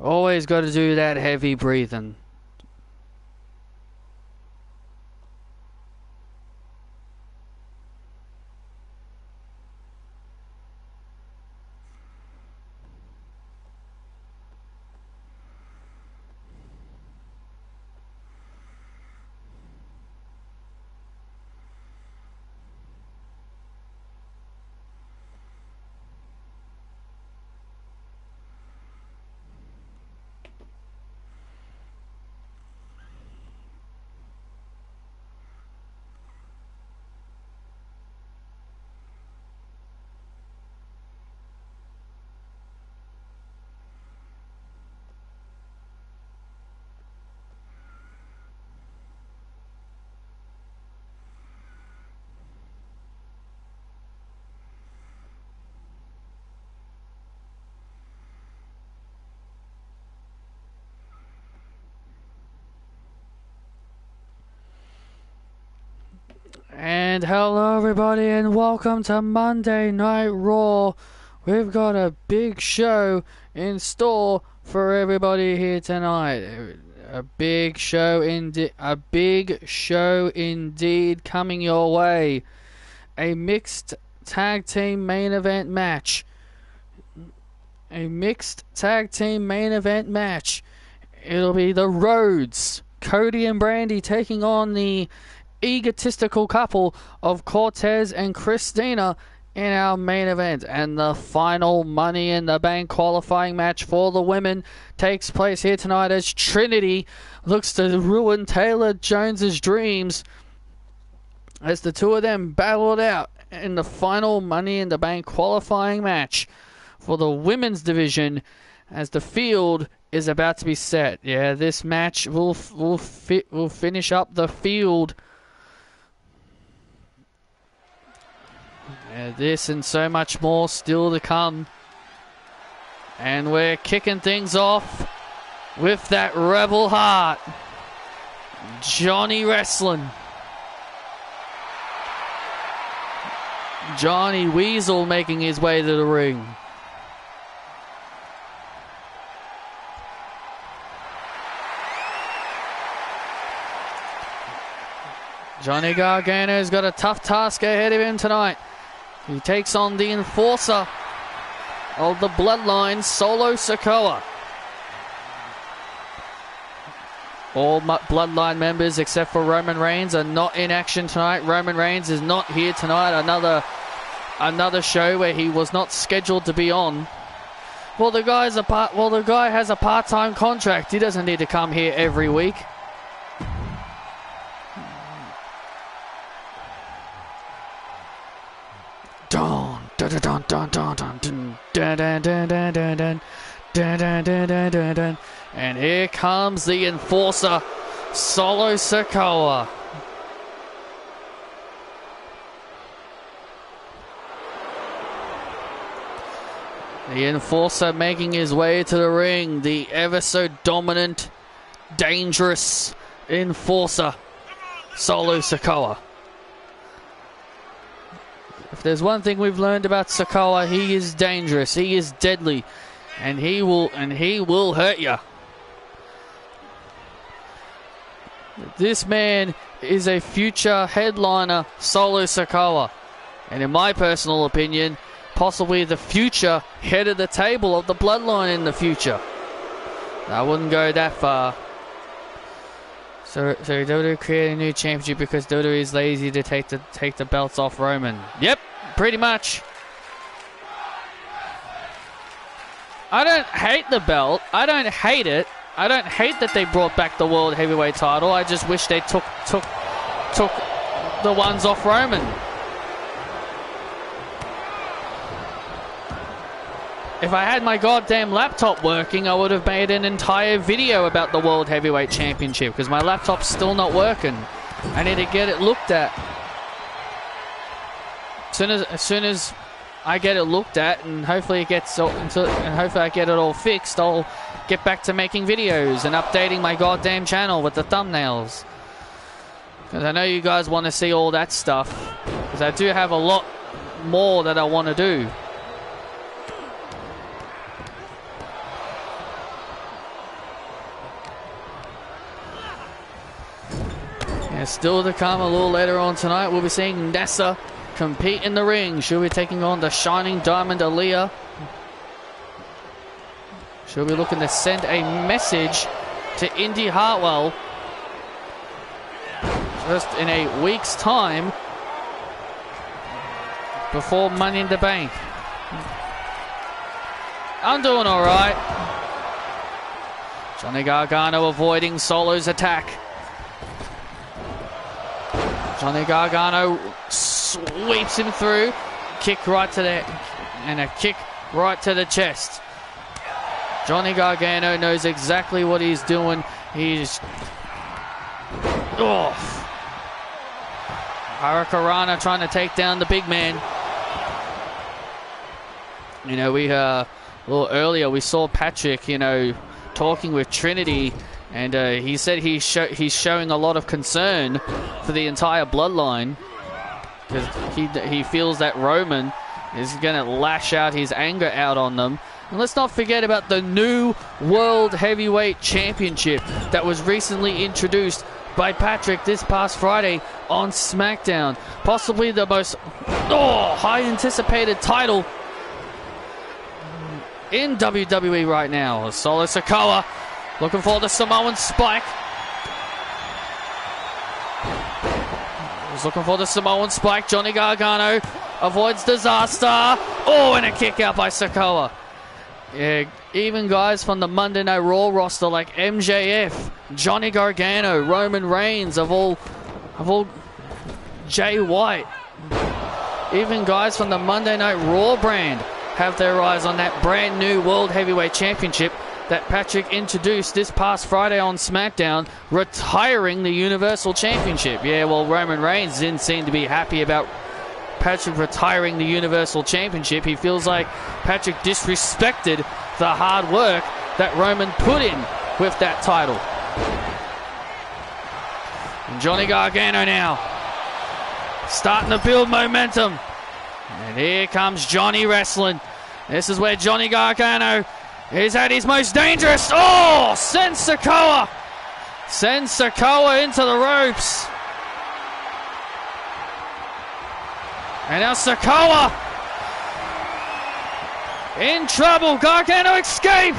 Always got to do that heavy breathing. And hello everybody and welcome to Monday Night Raw. We've got a big show in store for everybody here tonight. A big show indeed coming your way. A mixed tag team main event match. It'll be the Rhodes, Cody and Brandy taking on the egotistical couple of Cortez and Christina in our main event, and the final Money in the Bank qualifying match for the women takes place here tonight as Trinity looks to ruin Taylor Jones's dreams as the two of them battle it out in the final Money in the Bank qualifying match for the women's division as the field is about to be set. Yeah, this match will finish up the field. This and so much more still to come. And we're kicking things off with that rebel heart, Johnny Wrestling. Johnny Weasel making his way to the ring. Johnny Gargano's got a tough task ahead of him tonight. He takes on the enforcer of the Bloodline, Solo Sikoa. All Bloodline members except for Roman Reigns are not in action tonight. Roman Reigns is not here tonight. Another show where he was not scheduled to be on. Well, the guy has a part-time contract. He doesn't need to come here every week. And here comes the enforcer, Solo Sikoa. The enforcer making his way to the ring, the ever so dominant, dangerous enforcer, Solo Sikoa. If there's one thing we've learned about Sikoa, he is dangerous, he is deadly, and he will hurt you. This man is a future headliner, Solo Sikoa, and in my personal opinion, possibly the future head of the table of the Bloodline in the future. I wouldn't go that far. So WWE created a new championship because WWE is lazy to take the belts off Roman. Yep, pretty much. I don't hate the belt. I don't hate it. I don't hate that they brought back the World Heavyweight title. I just wish they took the ones off Roman. If I had my goddamn laptop working, I would have made an entire video about the World Heavyweight Championship, because my laptop's still not working. I need to get it looked at. As soon as I get it looked at, and hopefully I get it all fixed, I'll get back to making videos and updating my goddamn channel with the thumbnails. Because I know you guys want to see all that stuff, because I do have a lot more that I want to do. Still to come a little later on tonight, we'll be seeing Nessa compete in the ring. She'll be taking on the Shining Diamond Aaliyah. She'll be looking to send a message to Indy Hartwell just in a week's time before Money in the Bank. I'm doing all right. Johnny Gargano avoiding Solo's attack. Johnny Gargano sweeps him through. Kick right to the... and a kick right to the chest. Johnny Gargano knows exactly what he's doing. He's... oh. Hurricanrana trying to take down the big man. You know, we a little earlier we saw Patrick, you know, talking with Trinity, and he said he's showing a lot of concern for the entire bloodline because he feels that Roman is going to lash out his anger out on them. And let's not forget about the new World Heavyweight Championship that was recently introduced by Patrick this past Friday on SmackDown. Possibly the most high anticipated title in WWE right now. Solo Sikoa looking for the Samoan Spike. He's looking for the Samoan Spike. Johnny Gargano avoids disaster. Oh, and a kick out by Sikoa. Yeah, even guys from the Monday Night Raw roster like MJF, Johnny Gargano, Roman Reigns, of all Jay White, even guys from the Monday Night Raw brand have their eyes on that brand new World Heavyweight Championship that Patrick introduced this past Friday on SmackDown, retiring the Universal Championship. Yeah, well, Roman Reigns didn't seem to be happy about Patrick retiring the Universal Championship. He feels like Patrick disrespected the hard work that Roman put in with that title. And Johnny Gargano now starting to build momentum. And here comes Johnny wrestling. This is where Johnny Gargano is at his most dangerous. Oh, sends Sikoa into the ropes. And now Sikoa in trouble. Gargano escape.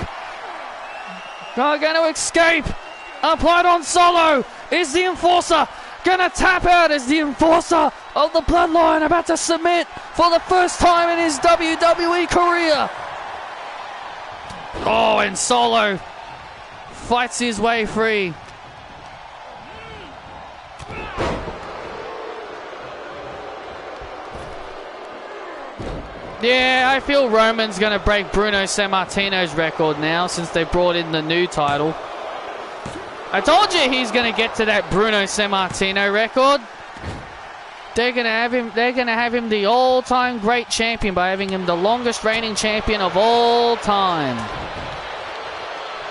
Applied on Solo. Is the Enforcer gonna tap out? Is the Enforcer of the Bloodline about to submit for the first time in his WWE career? Oh, and Solo fights his way free. Yeah, I feel Roman's going to break Bruno Sammartino's record now since they brought in the new title. I told you he's going to get to that Bruno Sammartino record. They're going to have him the all-time great champion by having him the longest reigning champion of all time.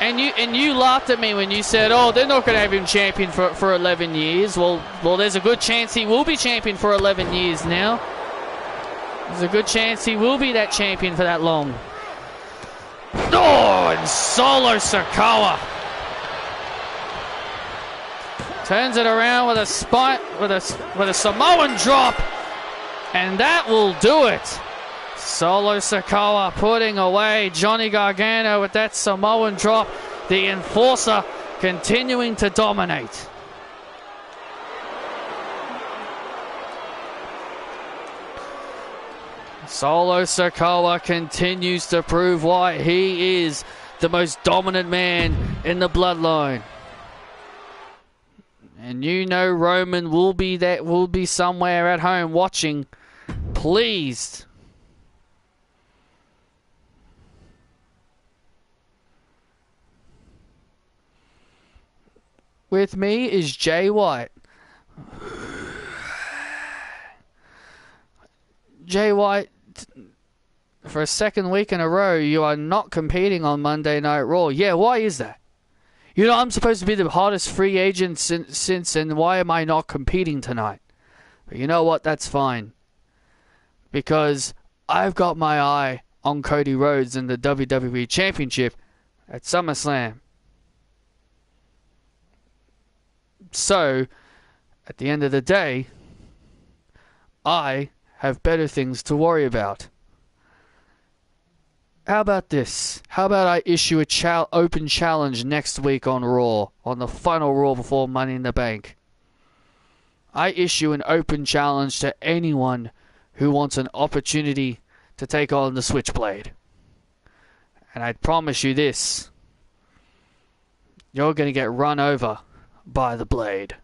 And you laughed at me when you said, "Oh, they're not going to have him champion for 11 years." Well, there's a good chance he will be champion for 11 years now. There's a good chance he will be that champion for that long. Oh, and Solo Sikoa turns it around with a spike, with a Samoan drop, and that will do it. Solo Sikoa putting away Johnny Gargano with that Samoan drop. The Enforcer continuing to dominate. Solo Sikoa continues to prove why he is the most dominant man in the Bloodline. And you know Roman will be somewhere at home watching, pleased. With me is Jay White. Jay White, for a second week in a row, you are not competing on Monday Night Raw. Yeah, why is that? You know, I'm supposed to be the hottest free agent since, and why am I not competing tonight? But you know what? That's fine. Because I've got my eye on Cody Rhodes and the WWE Championship at SummerSlam. So, at the end of the day, I have better things to worry about. How about this? How about I issue a open challenge next week on Raw, on the final Raw before Money in the Bank? I issue an open challenge to anyone who wants an opportunity to take on the Switchblade. And I promise you this, you're going to get run over by the Blade.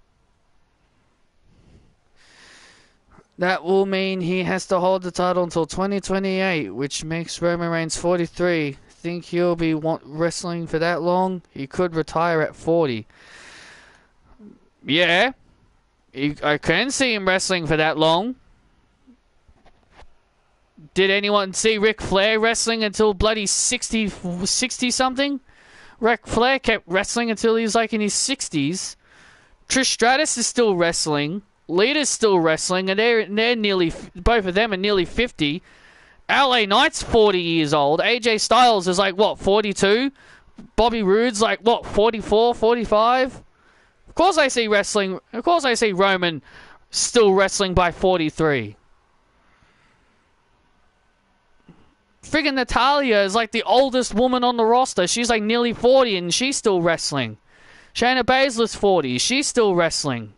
That will mean he has to hold the title until 2028, which makes Roman Reigns 43. Think he'll be wrestling for that long? He could retire at 40. Yeah, I can see him wrestling for that long. Did anyone see Ric Flair wrestling until bloody 60 something? Ric Flair kept wrestling until he was like in his 60s. Trish Stratus is still wrestling. Lita's still wrestling, and they're nearly, both of them are nearly 50. LA Knight's 40 years old. AJ Styles is like, what, 42? Bobby Roode's like, what, 44, 45? Of course I see Roman still wrestling by 43. Friggin' Natalya is like the oldest woman on the roster. She's like nearly 40 and she's still wrestling. Shayna Baszler's 40. She's still wrestling.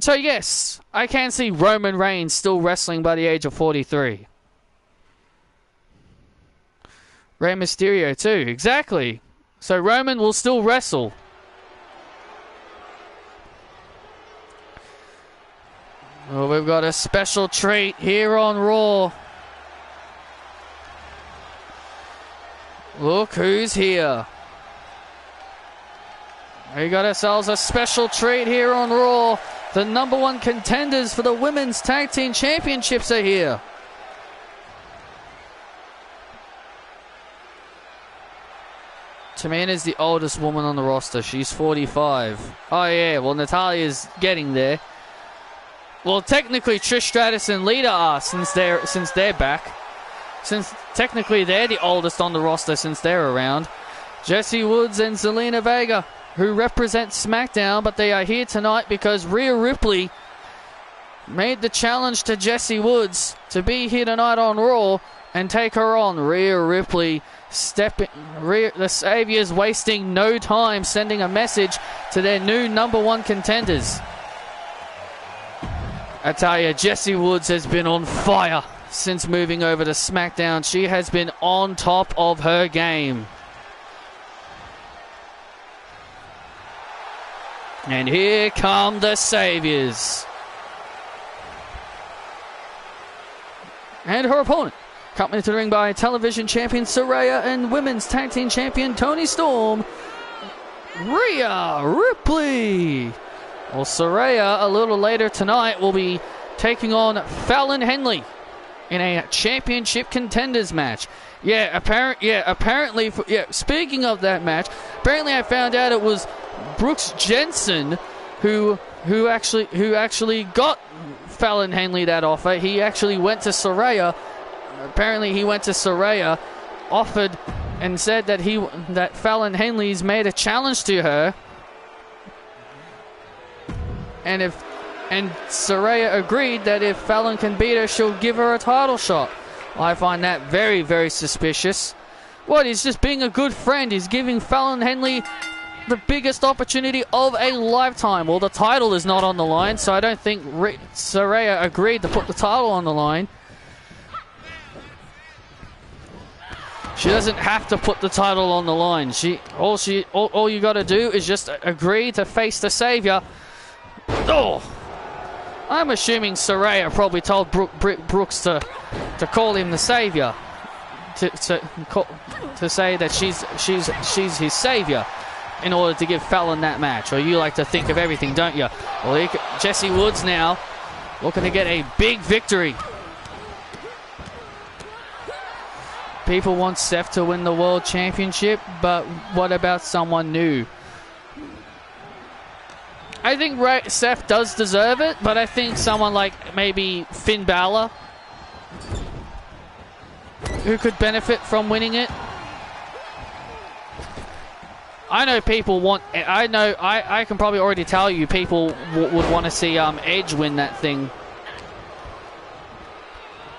So yes, I can see Roman Reigns still wrestling by the age of 43. Rey Mysterio too, exactly. So Roman will still wrestle. Well, we've got a special treat here on Raw. Look who's here. We got ourselves a special treat here on Raw. The number one contenders for the Women's Tag Team Championships are here. Tamina's the oldest woman on the roster. She's 45. Oh yeah, well Natalya's getting there. Well, technically Trish Stratus and Lita are since they're back. Since technically they're the oldest on the roster since they're around. Jesse Woods and Zelina Vega, who represent SmackDown, but they are here tonight because Rhea Ripley made the challenge to Jesse Woods to be here tonight on Raw and take her on. Rhea Ripley the Saviors wasting no time sending a message to their new number one contenders. I tell you, Jesse Woods has been on fire since moving over to SmackDown. She has been on top of her game. And here come the Saviors. And her opponent, accompanied to the ring by television champion Saraya and women's tag team champion Toni Storm, Rhea Ripley. Well, Saraya, a little later tonight, will be taking on Fallon Henley in a championship contenders match. Apparently, speaking of that match, apparently I found out it was Brooks Jensen who actually got Fallon Henley that offer. He actually went to Saraya. Apparently he went to Saraya, offered and said that Fallon Henley's made a challenge to her. And Saraya agreed that if Fallon can beat her, she'll give her a title shot. I find that very, very suspicious. What, he's just being a good friend. He's giving Fallon Henley the biggest opportunity of a lifetime. Well, the title is not on the line, so I don't think Saraya agreed to put the title on the line. She doesn't have to put the title on the line. All you got to do is just agree to face the Savior. Oh, I'm assuming Saraya probably told Brooks to call him the Savior, to say that she's his Savior, in order to give Fallon that match. Or you like to think of everything, don't you? Well, Jesse Woods now looking to get a big victory. People want Seth to win the World Championship, but what about someone new? I think Seth does deserve it, but I think someone like maybe Finn Balor, who could benefit from winning it. I know people want. I can probably already tell you people would want to see Edge win that thing.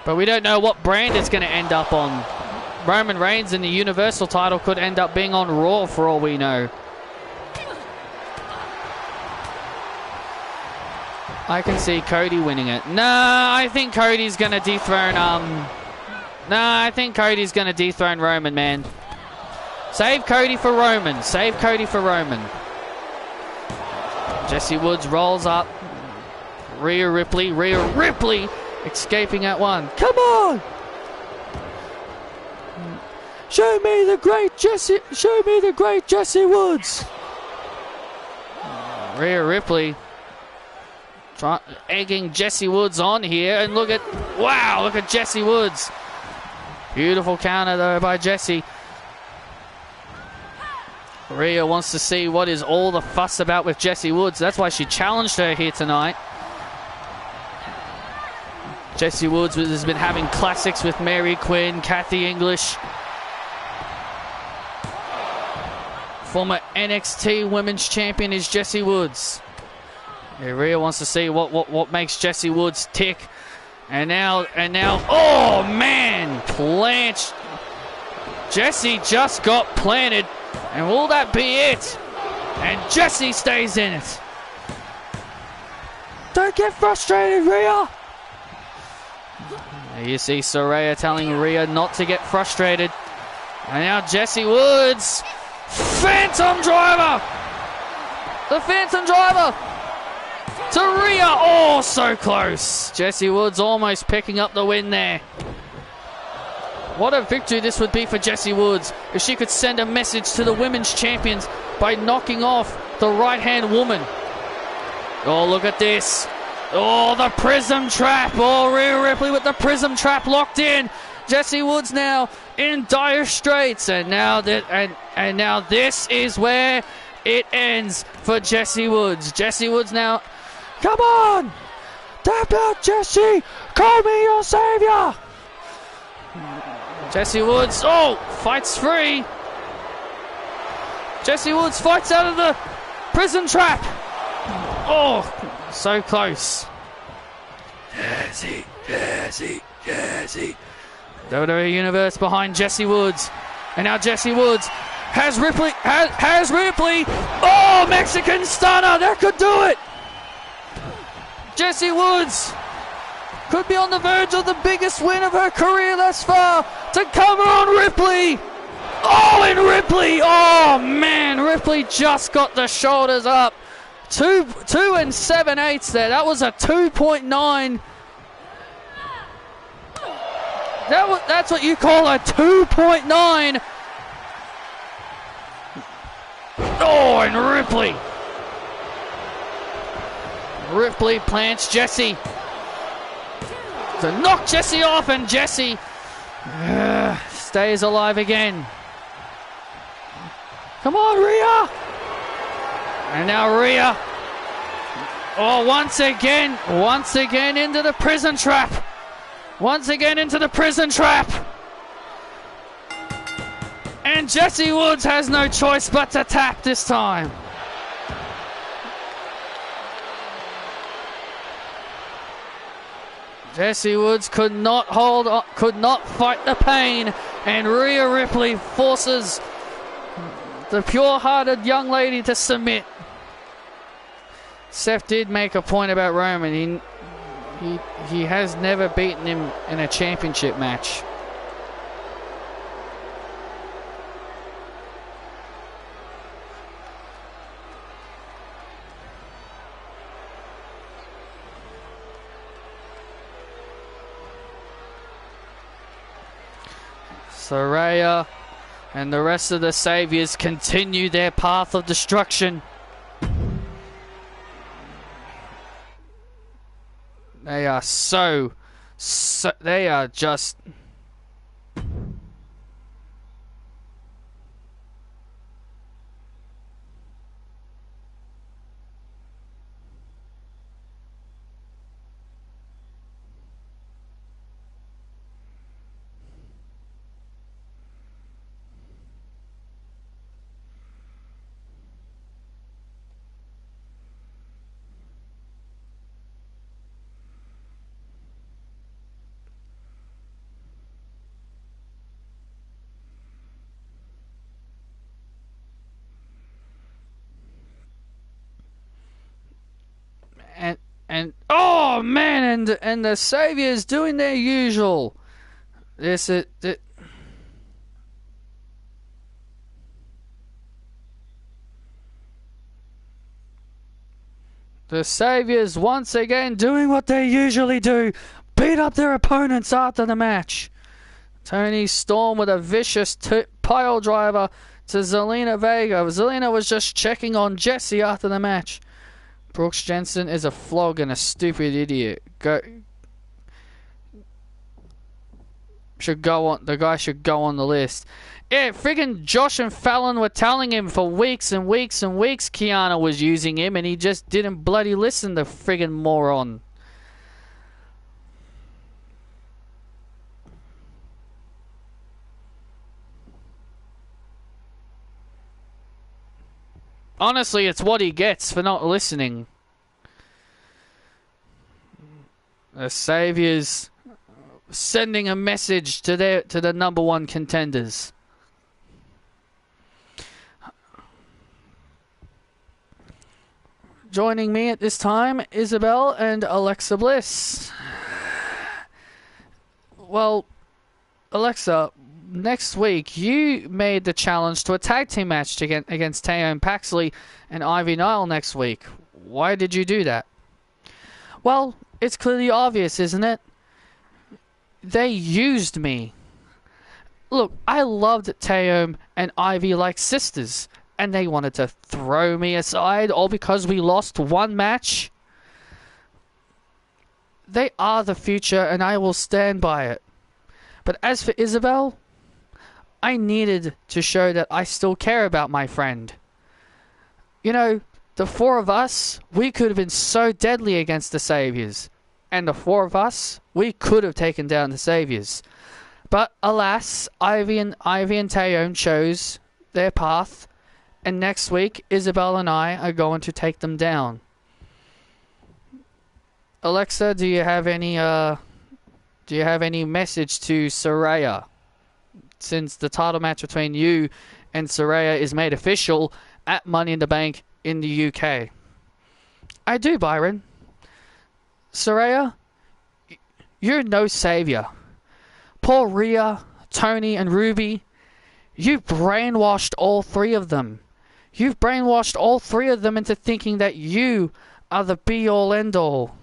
But we don't know what brand it's going to end up on. Roman Reigns and the Universal title could end up being on Raw for all we know. I can see Cody winning it. Nah, I think Cody's going to dethrone I think Cody's going to dethrone Roman, man. Save Cody for Roman. Save Cody for Roman. Jesse Woods rolls up. Rhea Ripley escaping at one. Come on! Show me the great Jesse Woods. Rhea Ripley egging Jesse Woods on here, and look at Jesse Woods. Beautiful counter though by Jesse. Rhea wants to see what is all the fuss about with Jesse Woods. That's why she challenged her here tonight. Jesse Woods has been having classics with Mary Quinn, Kathy English. Former NXT Women's Champion is Jesse Woods. Yeah, Rhea wants to see what makes Jesse Woods tick. And now, oh man, plant. Jesse just got planted. And will that be it? And Jesse stays in it. Don't get frustrated, Rhea. You see Saraya telling Rhea not to get frustrated. And now Jesse Woods. Phantom Driver. The Phantom Driver. To Rhea. Oh, so close. Jesse Woods almost picking up the win there. What a victory this would be for Jesse Woods if she could send a message to the women's champions by knocking off the right-hand woman. Oh, look at this. Oh, the Prism Trap. Oh, Rhea Ripley with the Prism Trap locked in. Jesse Woods now in dire straits. And now this is where it ends for Jesse Woods. Jesse Woods now. Come on. Tap out, Jesse. Call me your savior. Jesse Woods, fights free. Jesse Woods fights out of the prison trap. Oh, so close. Jesse. WWE Universe behind Jesse Woods. And now Jesse Woods has Ripley. Has Ripley. Oh, Mexican stunner. That could do it. Jesse Woods could be on the verge of the biggest win of her career thus far to cover on Ripley. Oh, and Ripley. Oh, man. Ripley just got the shoulders up. 2 and 7/8 there. That was a 2.9. That's what you call a 2.9. Oh, and Ripley. Ripley plants Jesse. To knock Jesse off, and Jesse stays alive again. Come on, Rhea! And now Rhea. Oh, once again into the prison trap. Once again into the prison trap. And Jesse Woods has no choice but to tap this time. Jesse Woods could not fight the pain, and Rhea Ripley forces the pure-hearted young lady to submit. Seth did make a point about Roman. He has never beaten him in a championship match. Saraya and the rest of the Saviors continue their path of destruction. They are they are just... and the Saviors doing their usual. The Saviors once again doing what they usually do, beat up their opponents after the match. Tony Storm with a vicious pile driver to Zelina Vega. Zelina was just checking on Jesse after the match. Brooks Jensen is a flog and a stupid idiot. The guy should go on the list. Yeah, friggin' Josh and Fallon were telling him for weeks and weeks and weeks Kiana was using him, and he just didn't bloody listen, the friggin' moron. Honestly, it's what he gets for not listening. The Saviors sending a message to the number one contenders. Joining me at this time, Isabel and Alexa Bliss. Well, Alexa, next week you made the challenge to a tag team match against Teo and Paxley and Ivy Nile next week. Why did you do that? Well, it's clearly obvious, isn't it? They used me. Look, I loved Teo and Ivy like sisters, and they wanted to throw me aside all because we lost one match. They are the future, and I will stand by it. But as for Isabel, I needed to show that I still care about my friend. You know, the four of us, we could have been so deadly against the Saviors. And the four of us, we could have taken down the Saviors. But alas, Ivy and Teo chose their path. And next week, Isabel and I are going to take them down. Alexa, do you have any message to Saraya? Since the title match between you and Saraya is made official at Money in the Bank in the UK. I do, Byron. Saraya, you're no savior. Poor Rhea, Tony, and Ruby, you've brainwashed all three of them. You've brainwashed all three of them into thinking that you are the be-all, end-all.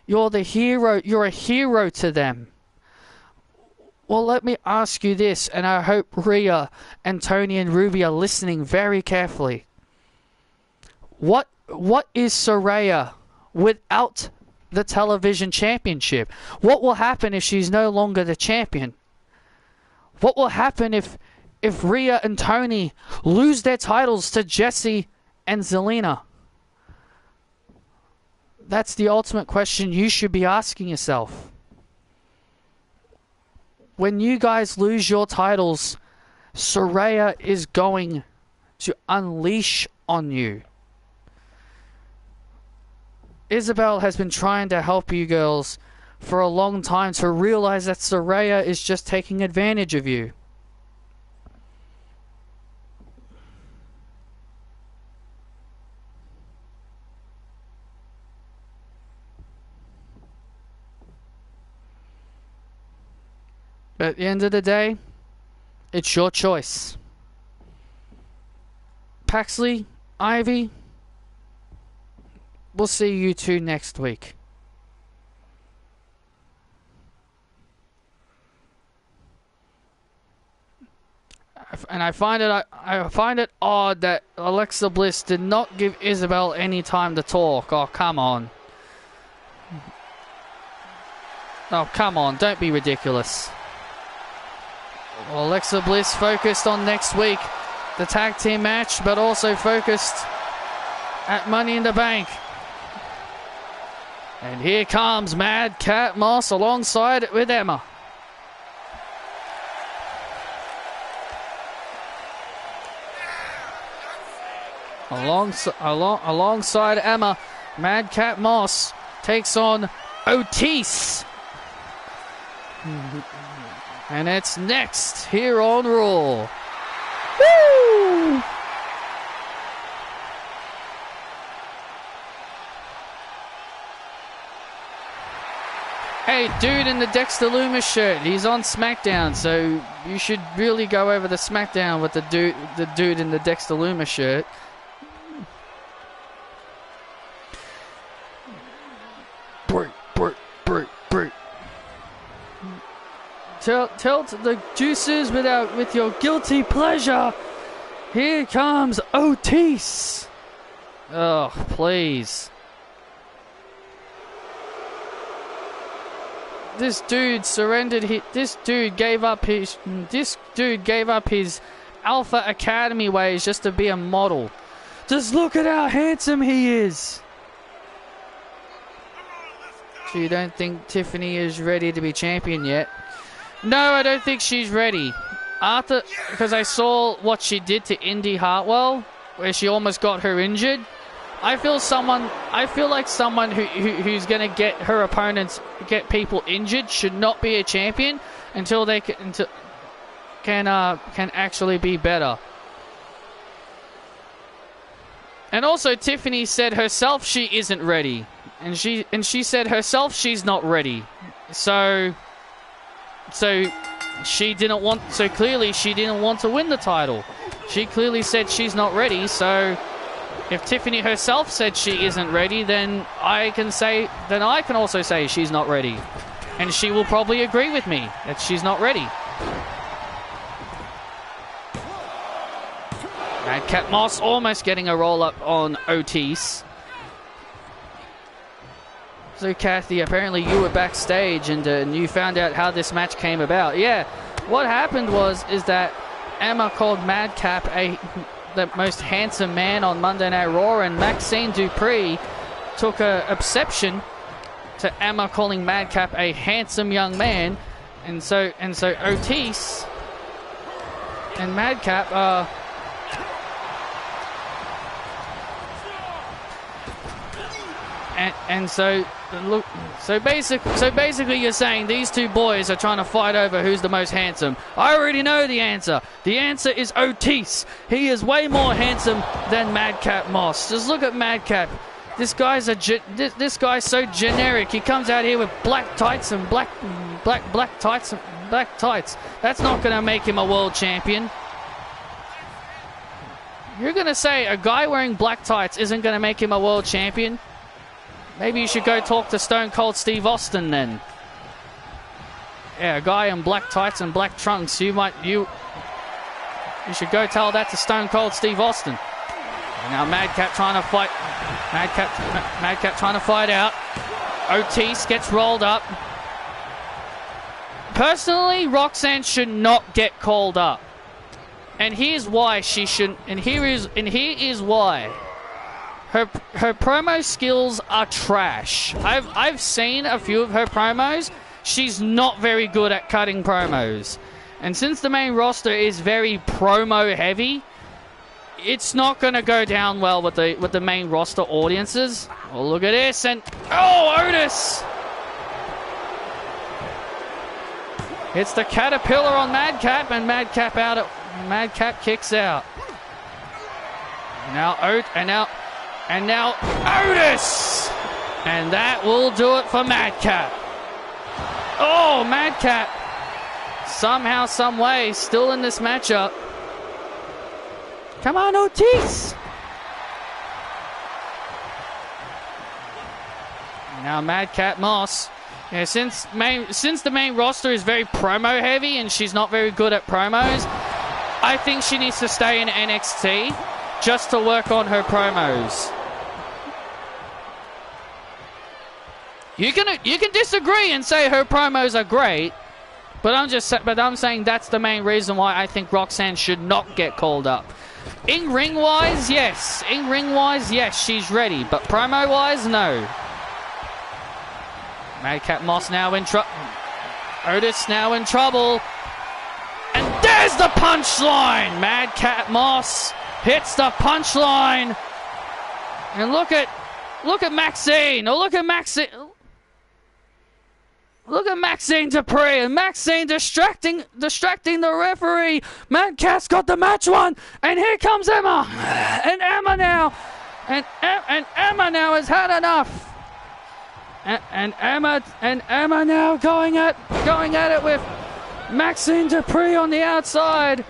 You're the hero. You're a hero to them. Well, let me ask you this, and I hope Rhea and Tony and Ruby are listening very carefully. What is Saraya without the television championship? What will happen if she's no longer the champion? What will happen if Rhea and Tony lose their titles to Jesse and Zelina? That's the ultimate question you should be asking yourself. When you guys lose your titles, Saraya is going to unleash on you. Isabel has been trying to help you girls for a long time to realize that Saraya is just taking advantage of you. But at the end of the day, it's your choice. Paxley, Ivy, we'll see you two next week. And I find it odd that Alexa Bliss did not give Isabel any time to talk. Oh, come on. Oh, come on. Don't be ridiculous. Well, Alexa Bliss focused on next week, the tag team match, but also focused at Money in the Bank. And here comes Mad Cat Moss alongside with Emma. Alongside Emma, Mad Cat Moss takes on Otis. And it's next here on Raw. Woo! Hey, dude in the Dexter Lumis shirt. He's on SmackDown, so you should really go over the SmackDown with the dude in the Dexter Lumis shirt. Brute. Tell the juices with your guilty pleasure. Here comes Otis. Oh, please. This dude surrendered. This dude gave up his Alpha Academy ways just to be a model. Just look at how handsome he is. So you don't think Tiffany is ready to be champion yet? No, I don't think she's ready. Because I saw what she did to Indy Hartwell, where she almost got her injured. I feel like someone who's going to get her opponents, get people injured, should not be a champion until they can actually be better. And also, Tiffany said herself she isn't ready, and she said herself she's not ready. So she didn't want. So clearly, she didn't want to win the title. She clearly said she's not ready. So if Tiffany herself said she isn't ready, then I can also say she's not ready. And she will probably agree with me that she's not ready. Madcap Moss almost getting a roll up on Otis. So Kathy, apparently you were backstage and you found out how this match came about. Yeah, what happened is that Emma called Madcap the most handsome man on Monday Night Raw, and Maxine Dupree took a exception to Emma calling Madcap a handsome young man, and so Otis and Madcap So basically you're saying these two boys are trying to fight over who's the most handsome. I already know the answer. The answer is Otis. He is way more handsome than Madcap Moss. Just look at Madcap. This guy's so generic. He comes out here with black tights and black tights. That's not going to make him a world champion. You're going to say a guy wearing black tights isn't going to make him a world champion? Maybe you should go talk to Stone Cold Steve Austin then. Yeah, a guy in black tights and black trunks. You should go tell that to Stone Cold Steve Austin. And now Madcap trying to fight. Madcap trying to fight out. Otis gets rolled up. Personally, Roxanne should not get called up. And here's why she shouldn't. And here is why. Her promo skills are trash. I've seen a few of her promos. She's not very good at cutting promos. And since the main roster is very promo heavy, it's not going to go down well with the main roster audiences. Oh, look at this, and Otis! It's the Caterpillar on Madcap, and Madcap kicks out. And now Otis! And that will do it for Madcap. Oh, Madcap. Somehow, some way, still in this matchup. Come on, Otis! Now Madcap Moss. Yeah, since the main roster is very promo heavy and she's not very good at promos, I think she needs to stay in NXT just to work on her promos. You can disagree and say her promos are great, but I'm saying that's the main reason why I think Roxanne should not get called up. In-ring wise, yes. She's ready, but promo wise, no. Madcap Moss now in trouble. Otis now in trouble. And there's the punchline! Madcap Moss hits the punchline. And look at Maxine. Oh, look at Maxine. Look at Maxine Dupree, and Maxine distracting the referee. Madcap's got the match won, and here comes Emma. And Emma now has had enough. And Emma now going at it with Maxine Dupree on the outside.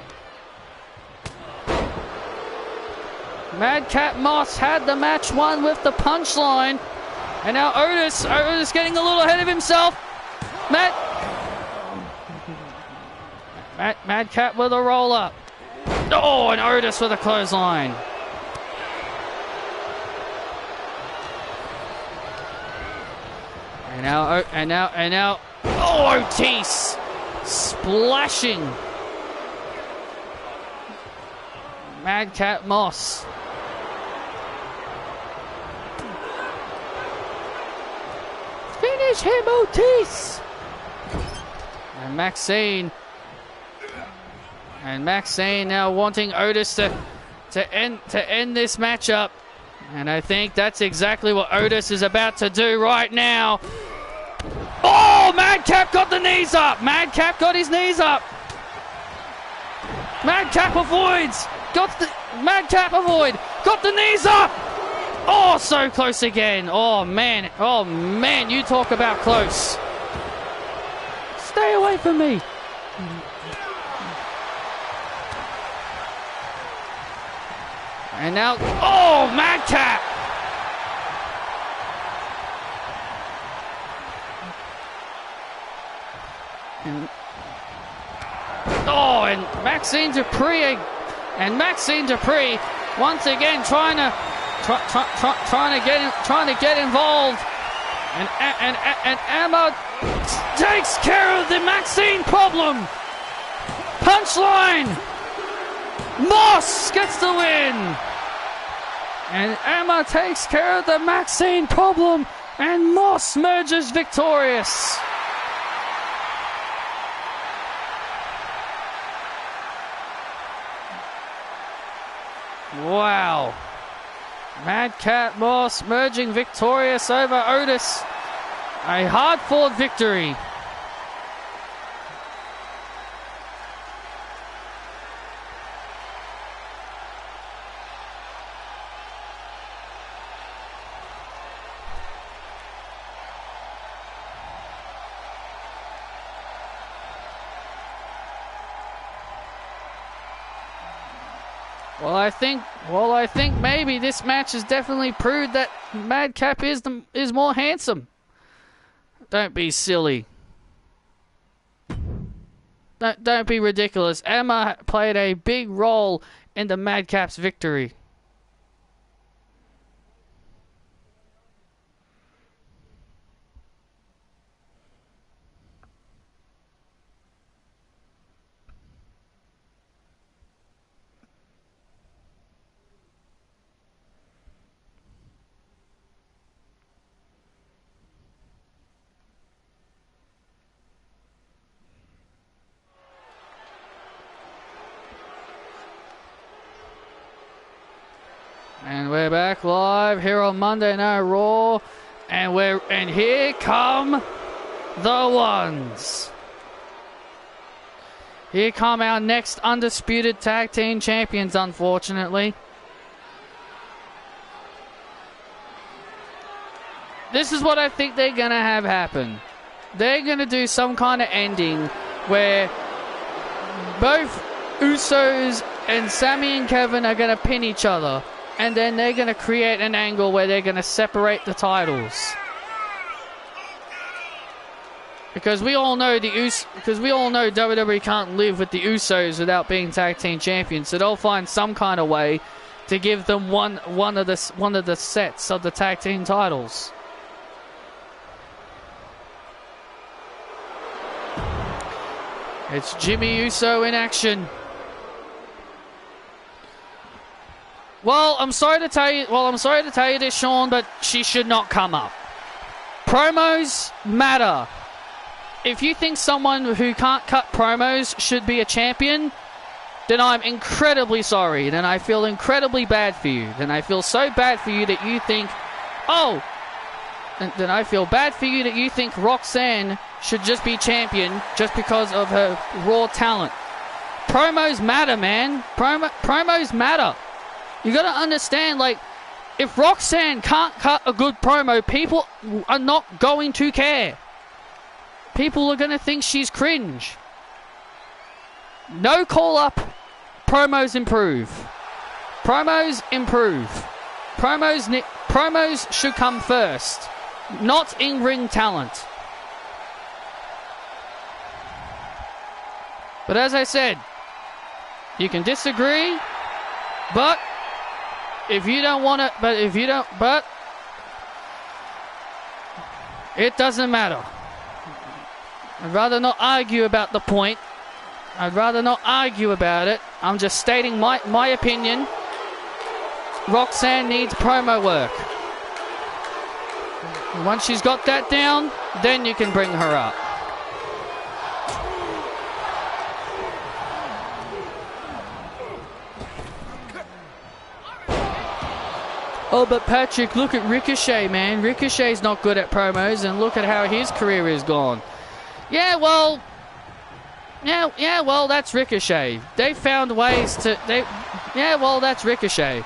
Madcap Moss had the match won with the punchline. And now Otis getting a little ahead of himself. Madcap with a roll up. Oh, and Otis with a clothesline. And now, oh, Otis splashing Madcap Moss. Finish him, Otis. And Maxine now wanting Otis to end this matchup. And I think that's exactly what Otis is about to do right now. Oh, Madcap got the knees up. Madcap got his knees up. Madcap avoids. Madcap avoid. Got the knees up. Oh, so close again. Oh, man. Oh, man. You talk about close. Stay away from me. And now, oh, Madcap! And Maxine Dupree, once again trying to get involved, and Emma takes care of the Maxine problem. Punchline. Moss gets the win. And Emma takes care of the Maxine problem, and Moss emerges victorious. Wow. Madcap Moss emerging victorious over Otis. A hard-fought victory. Well, I think maybe this match has definitely proved that Madcap is more handsome. Don't be silly. Don't be ridiculous. Emma played a big role in the Madcap's victory. And we're back live here on Monday Night Raw, and here come the ones. Here come our next undisputed tag team champions, unfortunately. This is what I think they're gonna have happen. They're gonna do some kind of ending where both Usos and Sami and Kevin are gonna pin each other. And then they're going to create an angle where they're going to separate the titles. Because we all know WWE can't live with the Usos without being tag team champions. So they'll find some kind of way to give them one of the sets of the tag team titles. It's Jimmy Uso in action. Well, I'm sorry to tell you this, Sean, but she should not come up. Promos matter. If you think someone who can't cut promos should be a champion, then I'm incredibly sorry. Then I feel incredibly bad for you. Then I feel so bad for you that you think, then I feel bad for you that you think Roxanne should just be champion just because of her raw talent. Promos matter, man. Promos matter. You got to understand, like, If Roxanne can't cut a good promo, people are not going to care. People are going to think she's cringe. No call-up. Promos improve. Promos improve. Promos should come first, not in-ring talent. But as I said, you can disagree, but if you don't want to, but it doesn't matter. I'd rather not argue about the point. I'd rather not argue about it. I'm just stating my opinion. Roxanne needs promo work. And once she's got that down, then you can bring her up. Oh, but Patrick, look at Ricochet, man. Ricochet's not good at promos, and look at how his career is gone. Yeah, well, that's Ricochet. They found ways to. Yeah, well, that's Ricochet.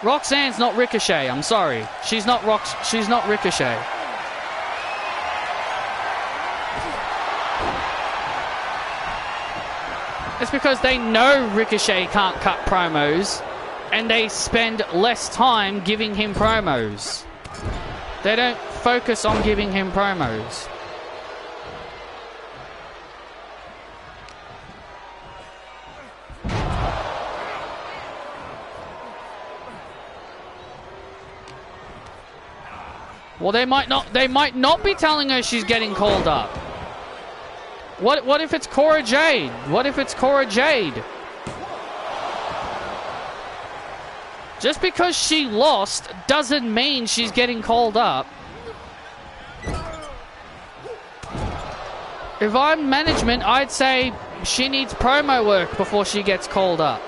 Roxanne's not Ricochet. I'm sorry, she's not Ricochet. It's because they know Ricochet can't cut promos, and they spend less time giving him promos. They don't focus on giving him promos. Well, they might not be telling her she's getting called up. What if it's Cora Jade? What if it's Cora Jade? Just because she lost doesn't mean she's getting called up. If I'm management, I'd say she needs promo work before she gets called up.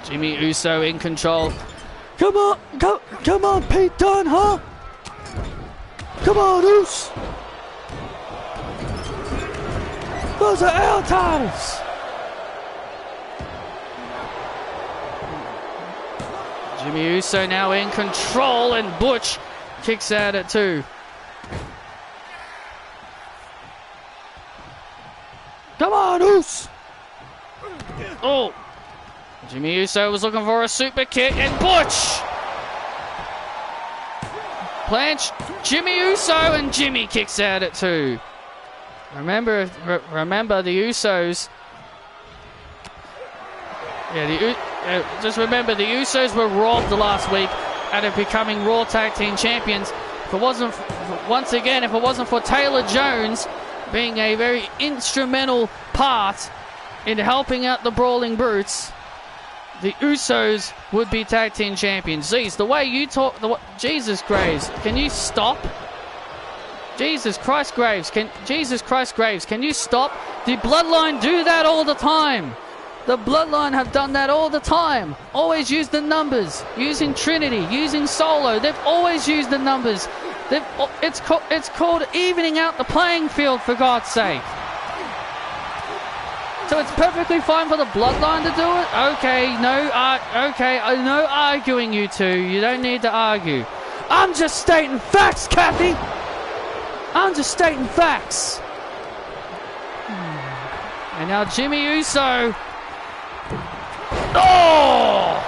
Jimmy Uso in control. Come on, Pete Dunne, huh? Come on, Uso. Those are our titles. Jimmy Uso now in control, and Butch kicks out at 2. Come on, Uso. Oh. Jimmy Uso was looking for a super kick, and Butch planch Jimmy Uso, and Jimmy kicks out at 2. Remember the Usos. Yeah, just remember the Usos were robbed last week out of becoming Raw Tag Team Champions. If it wasn't for Taylor Jones being a very instrumental part in helping out the Brawling Brutes, the Usos would be Tag Team Champions. Jeez, the way you talk... Jesus Graves, can you stop? Jesus Christ Graves, can you stop? The Bloodline do that all the time. The Bloodline have done that all the time. Always use the numbers. Using Trinity, using Solo. They've always used the numbers. It's called evening out the playing field, for God's sake. So it's perfectly fine for the Bloodline to do it? Okay, no arguing, you two. You don't need to argue. I'm just stating facts, Kathy! I'm just stating facts. And now Jimmy Uso. Oh!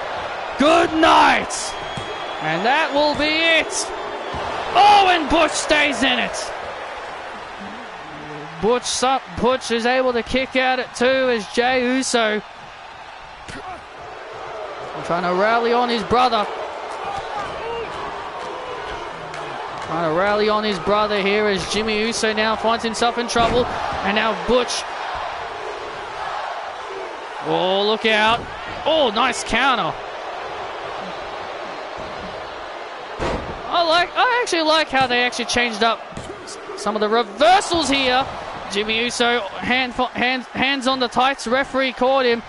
Good night! And that will be it. Oh, and Butch stays in it. Butch is able to kick out at 2 as Jey Uso trying to rally on his brother. Here as Jimmy Uso now finds himself in trouble. And now Butch. Oh, look out. Oh, nice counter. I actually like how they actually changed up some of the reversals here. Jimmy Uso, hands on the tights. Referee caught him.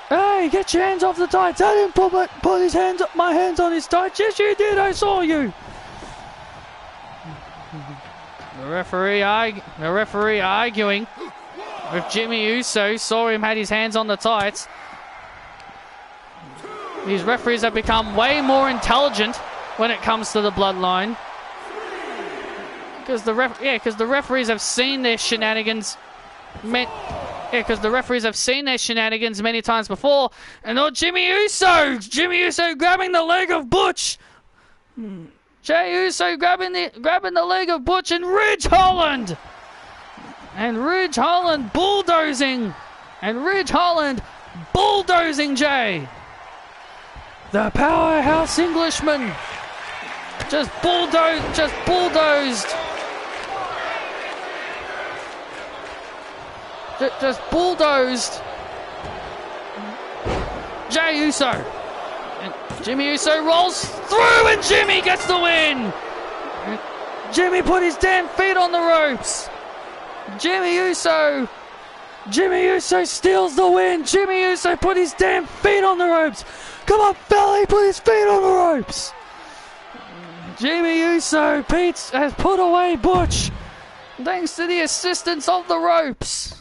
Hey, get your hands off the tights. I didn't put my hands on his tights. Yes, you did. I saw you. The referee arguing with Jimmy Uso. Saw him had his hands on the tights. These referees have become way more intelligent when it comes to the bloodline. Because the referees have seen their shenanigans. Because the referees have seen their shenanigans many times before. And Jimmy Uso grabbing the leg of Butch. Jey Uso grabbing the leg of Butch and Ridge Holland. And Ridge Holland bulldozing. Jey. The powerhouse Englishman just bulldozed. Just bulldozed Jey Uso. And Jimmy Uso rolls through and Jimmy gets the win. And Jimmy put his damn feet on the ropes. Jimmy Uso steals the win. Jimmy Uso put his damn feet on the ropes. Come on, fella, he put his feet on the ropes. Jimmy Uso, Pete, has put away Butch thanks to the assistance of the ropes.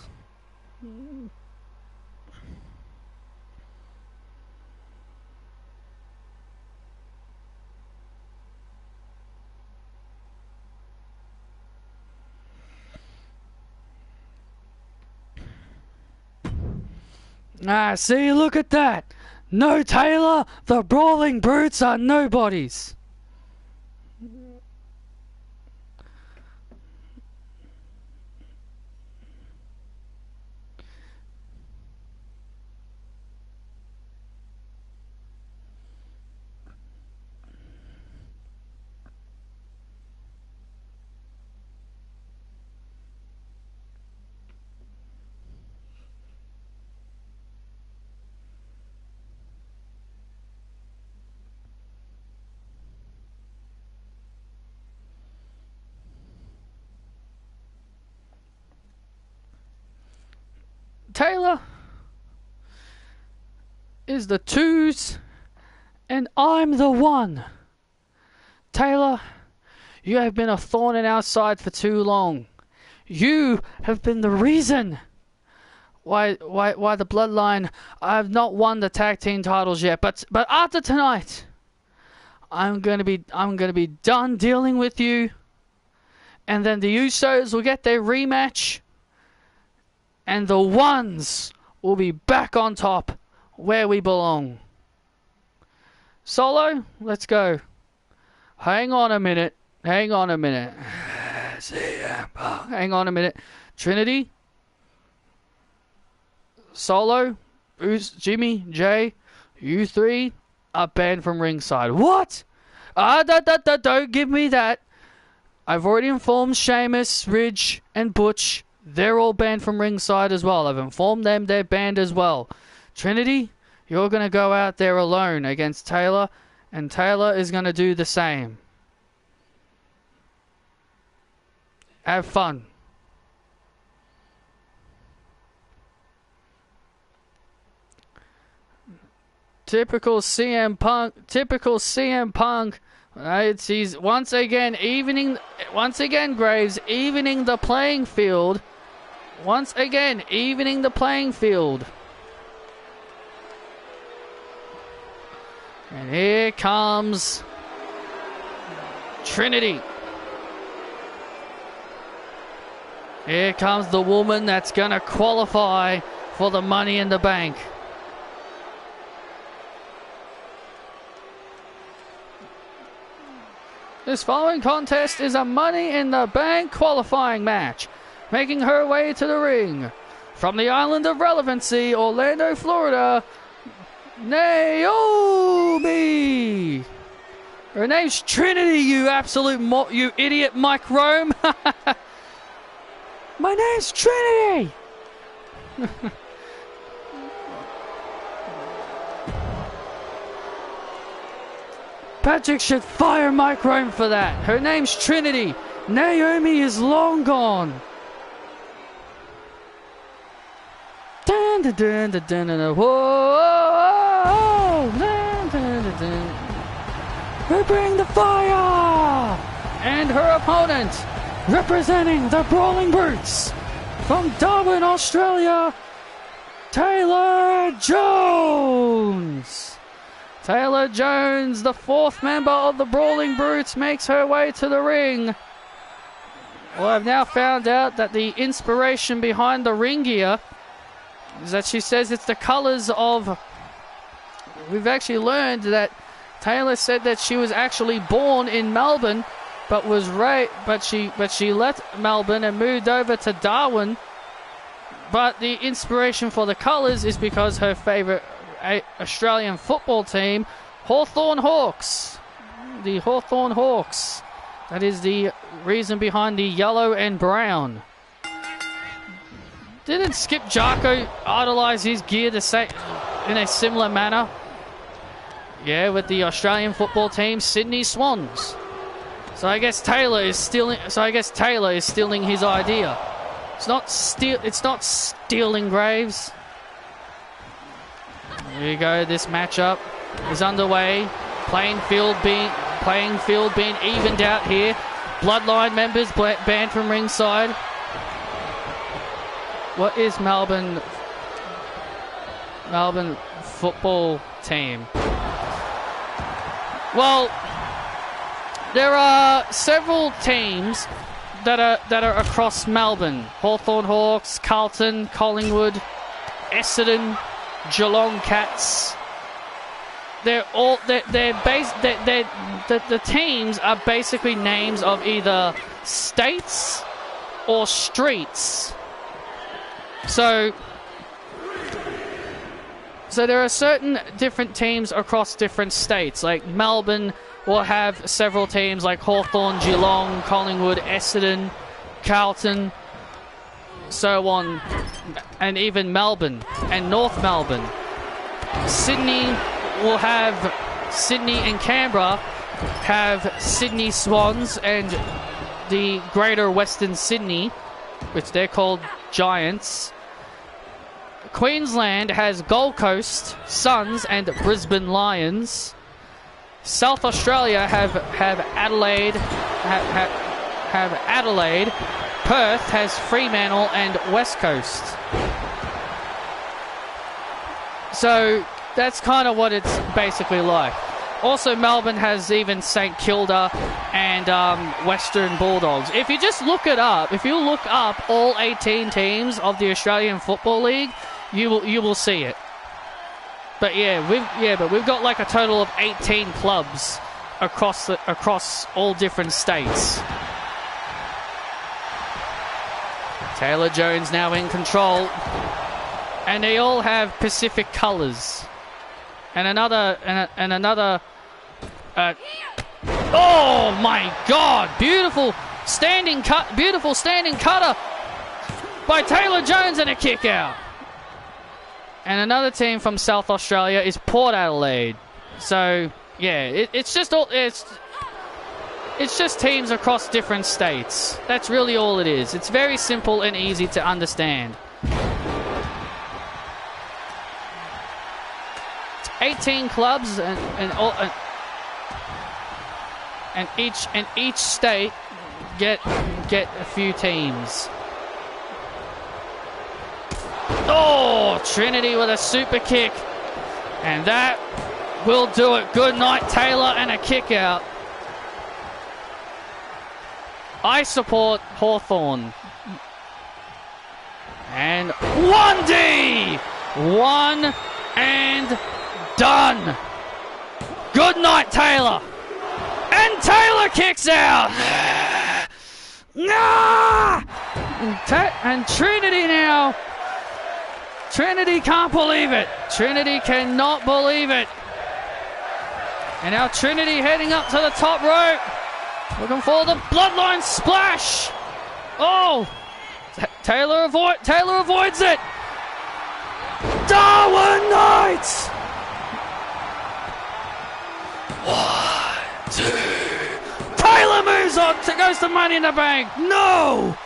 See, look at that. No Taylor, the Brawling Brutes are nobodies. Taylor is the twos and I'm the one. Taylor, you have been a thorn in our side for too long. You have been the reason why the Bloodline have not won the tag team titles yet. But after tonight, I'm gonna be done dealing with you, and then the Usos will get their rematch. And the ones will be back on top where we belong. Solo, let's go. Hang on a minute. Hang on a minute. Trinity, Solo, Jimmy, Jay, you three are banned from ringside. What? Don't give me that. I've already informed Sheamus, Ridge, and Butch. They're all banned from ringside as well. I've informed them they're banned as well. Trinity, you're going to go out there alone against Taylor, and Taylor is going to do the same. Have fun. Typical CM Punk. He's once again Graves evening the playing field. Once again, evening the playing field. And here comes Trinity. Here comes the woman that's going to qualify for the Money in the Bank. This following contest is a Money in the Bank qualifying match. Making her way to the ring, from the island of relevancy, Orlando, Florida, Naomi. Her name's Trinity, you you idiot, Mike Rome. My name's Trinity. Patrick should fire Mike Rome for that. Her name's Trinity. Naomi is long gone. Dun, dun, dun, dun, dun, dun, whoa, dun, dun, dun, dun. We bring the fire! And her opponent representing the Brawling Brutes from Darwin, Australia, Taylor Jones. Taylor Jones, the fourth member of the Brawling Brutes, makes her way to the ring. Well, I've now found out that the inspiration behind the ring gear is that she says it's the colors of... We've actually learned that Taylor said that she was actually born in Melbourne, but she left Melbourne and moved over to Darwin. But the inspiration for the colours is because her favourite Australian football team, Hawthorn Hawks. The Hawthorn Hawks. That is the reason behind the yellow and brown. Didn't Skip Jarko idolise his gear to say in a similar manner? Yeah, with the Australian football team, Sydney Swans. So I guess Taylor is stealing his idea. It's not stealing Graves. Here we go. This matchup is underway. Playing field being evened out here. Bloodline members banned from ringside. What is Melbourne football team? Well, there are several teams that are across Melbourne. Hawthorn Hawks, Carlton, Collingwood, Essendon, Geelong Cats. The teams are basically names of either states or streets. So there are certain different teams across different states. Like Melbourne will have several teams like Hawthorn, Geelong, Collingwood, Essendon, Carlton, so on, and even Melbourne and North Melbourne. Sydney and Canberra have Sydney Swans and the Greater Western Sydney, which they're called Giants. Queensland has Gold Coast Suns and Brisbane Lions. South Australia have Adelaide. Have Adelaide. Perth has Fremantle and West Coast. So that's kind of what it's basically like. Also, Melbourne has even St Kilda and Western Bulldogs. If you just look it up, if you look up all 18 teams of the Australian Football League, you will see it. But we've got like a total of 18 clubs across all different states. Taylor Jones now in control, and they all have Pacific colours. And another. Oh my God! Beautiful standing cutter by Taylor Jones and a kick out. And another team from South Australia is Port Adelaide. So yeah, it's just teams across different states. That's really all it is. It's very simple and easy to understand. 18 clubs and each state get a few teams. Oh, Trinity with a super kick, and that will do it. Good night, Taylor, and a kick out. I support Hawthorn. And 1D! One and done. Good night, Taylor. And Taylor kicks out. And Trinity now. Trinity can't believe it. Trinity cannot believe it. And now Trinity heading up to the top rope. Looking for the bloodline splash. Oh. Taylor avoids it. Darwin Knight. 1, 2. Taylor moves on. Goes to Money in the Bank. No.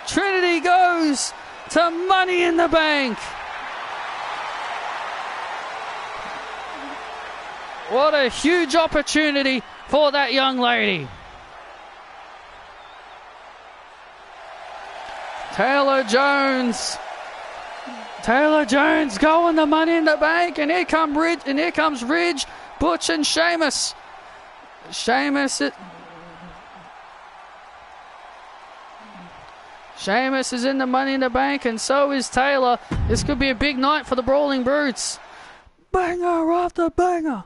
Trinity goes to Money in the Bank. What a huge opportunity for that young lady. Taylor Jones. Taylor Jones going the Money in the Bank, and here comes Ridge, Butch, and Sheamus. Sheamus is in the Money in the Bank, and so is Taylor. This could be a big night for the Brawling Brutes. Banger after banger.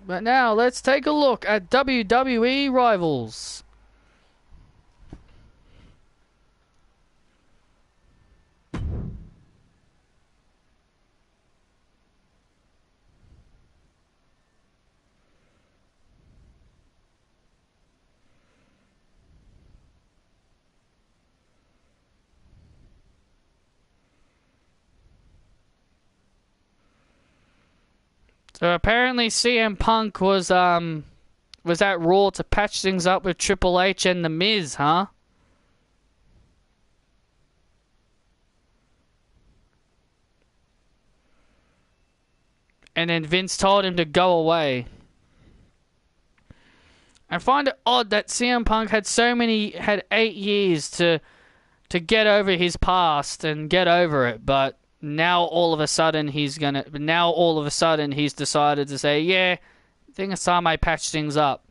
But now let's take a look at WWE Rivals. So apparently CM Punk was at Raw to patch things up with Triple H and The Miz, huh? And then Vince told him to go away. I find it odd that CM Punk had 8 years to get over his past and get over it, but now all of a sudden he's decided to say, yeah, I think it's time I patch things up.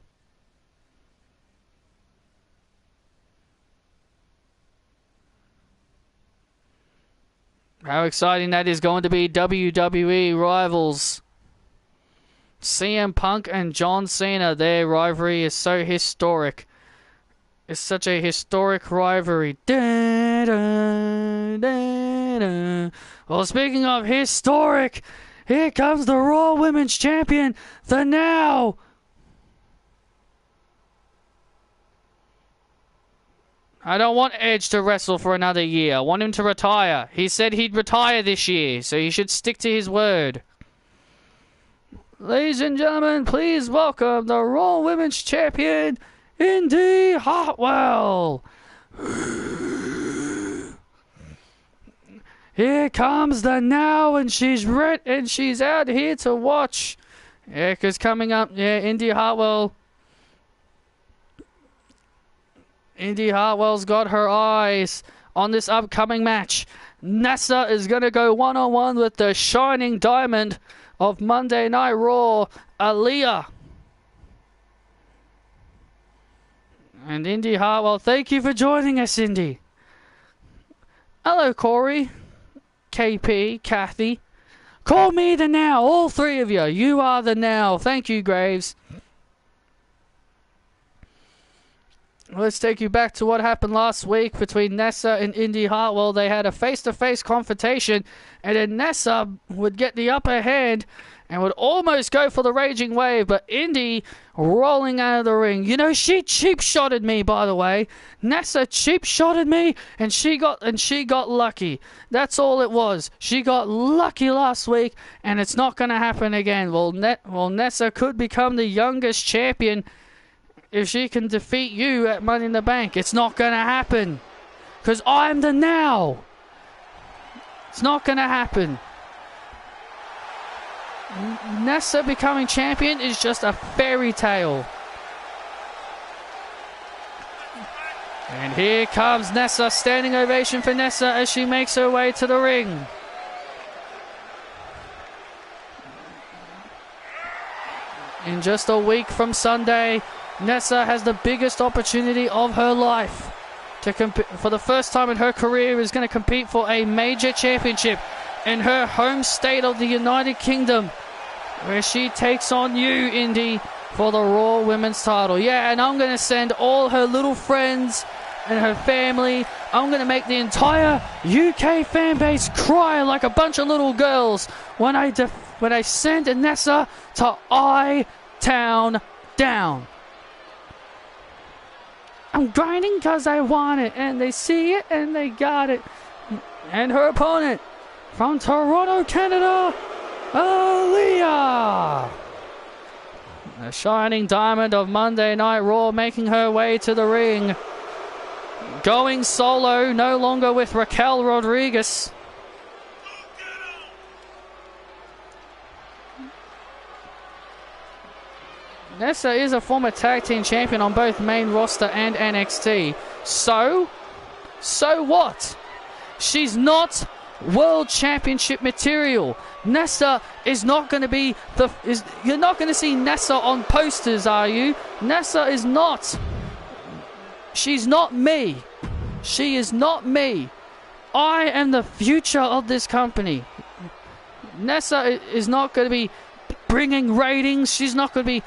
How exciting that is going to be. WWE Rivals. CM Punk and John Cena, their rivalry is so historic. It's such a historic rivalry. Da, da, da, da. Well, speaking of historic, here comes the Raw Women's Champion, the Now. I don't want Edge to wrestle for another year. I want him to retire. He said he'd retire this year, so he should stick to his word. Ladies and gentlemen, please welcome the Raw Women's Champion, Indy Hartwell. Here comes the Now, and she's out here to watch. Yeah, because coming up, Indy Hartwell's got her eyes on this upcoming match. Nessa is going to go one-on-one with the Shining Diamond of Monday Night Raw, Aaliyah. And Indy Hartwell, thank you for joining us, Indy. Hello, Corey, KP, Kathy. Call me the Now, all three of you. You are the Now. Thank you, Graves. Let's take you back to what happened last week between Nessa and Indy Hartwell. They had a face-to-face confrontation, and then Nessa would get the upper hand and would almost go for the Raging Wave, but Indy rolling out of the ring. You know, she cheap-shotted me, by the way. Nessa cheap-shotted me, and she got lucky. That's all it was. She got lucky last week, and it's not going to happen again. Well, Nessa could become the youngest champion if she can defeat you at Money in the Bank. It's not going to happen, because I'm the Now. It's not going to happen. Nessa becoming champion is just a fairy tale. And here comes Nessa. Standing ovation for Nessa as she makes her way to the ring. In just a week from Sunday, Nessa has the biggest opportunity of her life to compete. For the first time in her career, is going to compete for a major championship in her home state of the United Kingdom, where she takes on you, Indy, for the Raw Women's title. Yeah, and I'm going to send all her little friends and her family. I'm going to make the entire UK fan base cry like a bunch of little girls when I send Nessa to I-Town Down. I'm grinding because I want it, and they see it, and they got it. And her opponent from Toronto, Canada, Aaliyah. The Shining Diamond of Monday Night Raw making her way to the ring. Going solo, no longer with Raquel Rodriguez. Nessa is a former tag team champion on both main roster and NXT. So what? She's not world championship material. Nessa is not going to be you're not going to see Nessa on posters, are you? Nessa is not. She's not me. She is not me. I am the future of this company. Nessa is not going to be bringing ratings. She's not going to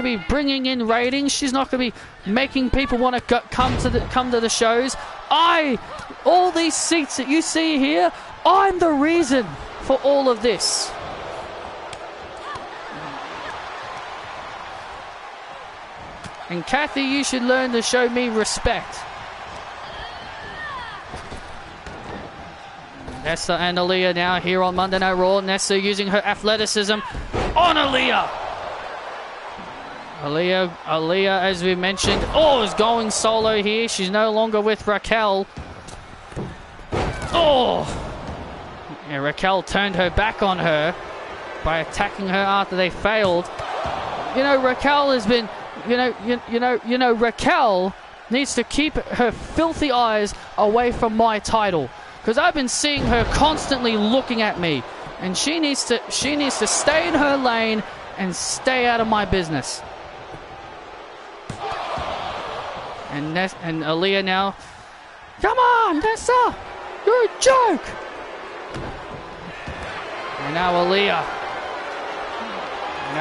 be bringing in ratings. She's not going to be making people want to come to the shows. All these seats that you see here, I'm the reason for all of this. And Kathy, you should learn to show me respect. Nessa and Aaliyah now here on Monday Night Raw. Nessa using her athleticism on Aaliyah. Aaliyah, as we mentioned, is going solo here. She's no longer with Raquel. Yeah, Raquel turned her back on her by attacking her after they failed. You know, Raquel has been, Raquel needs to keep her filthy eyes away from my title, because I've been seeing her constantly looking at me, and she needs to stay in her lane and stay out of my business. And Aaliyah now, come on, Nessa, you're a joke. And now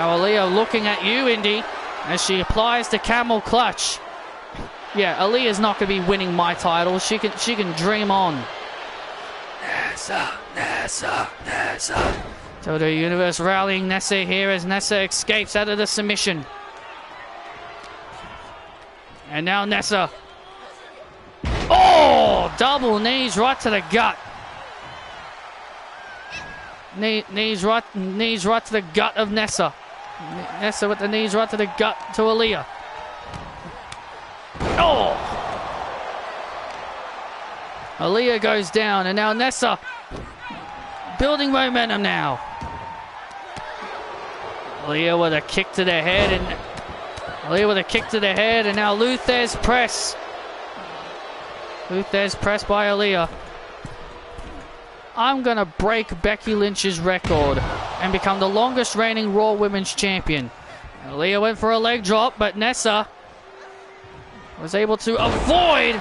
Aaliyah looking at you, Indy, as she applies the camel clutch. Yeah, Aaliyah's not going to be winning my title. She can dream on. Nessa. WWE Universe rallying Nessa here as Nessa escapes out of the submission. And now Nessa. Double knees right to the gut. Knees right to the gut of Nessa. Nessa with the knees right to the gut to Aaliyah. Aaliyah goes down, and now Nessa building momentum now. Aaliyah with a kick to the head, and now Luthez press. Luthez press by Aaliyah. I'm going to break Becky Lynch's record and become the longest reigning Raw Women's Champion. Aaliyah went for a leg drop, but Nessa was able to avoid.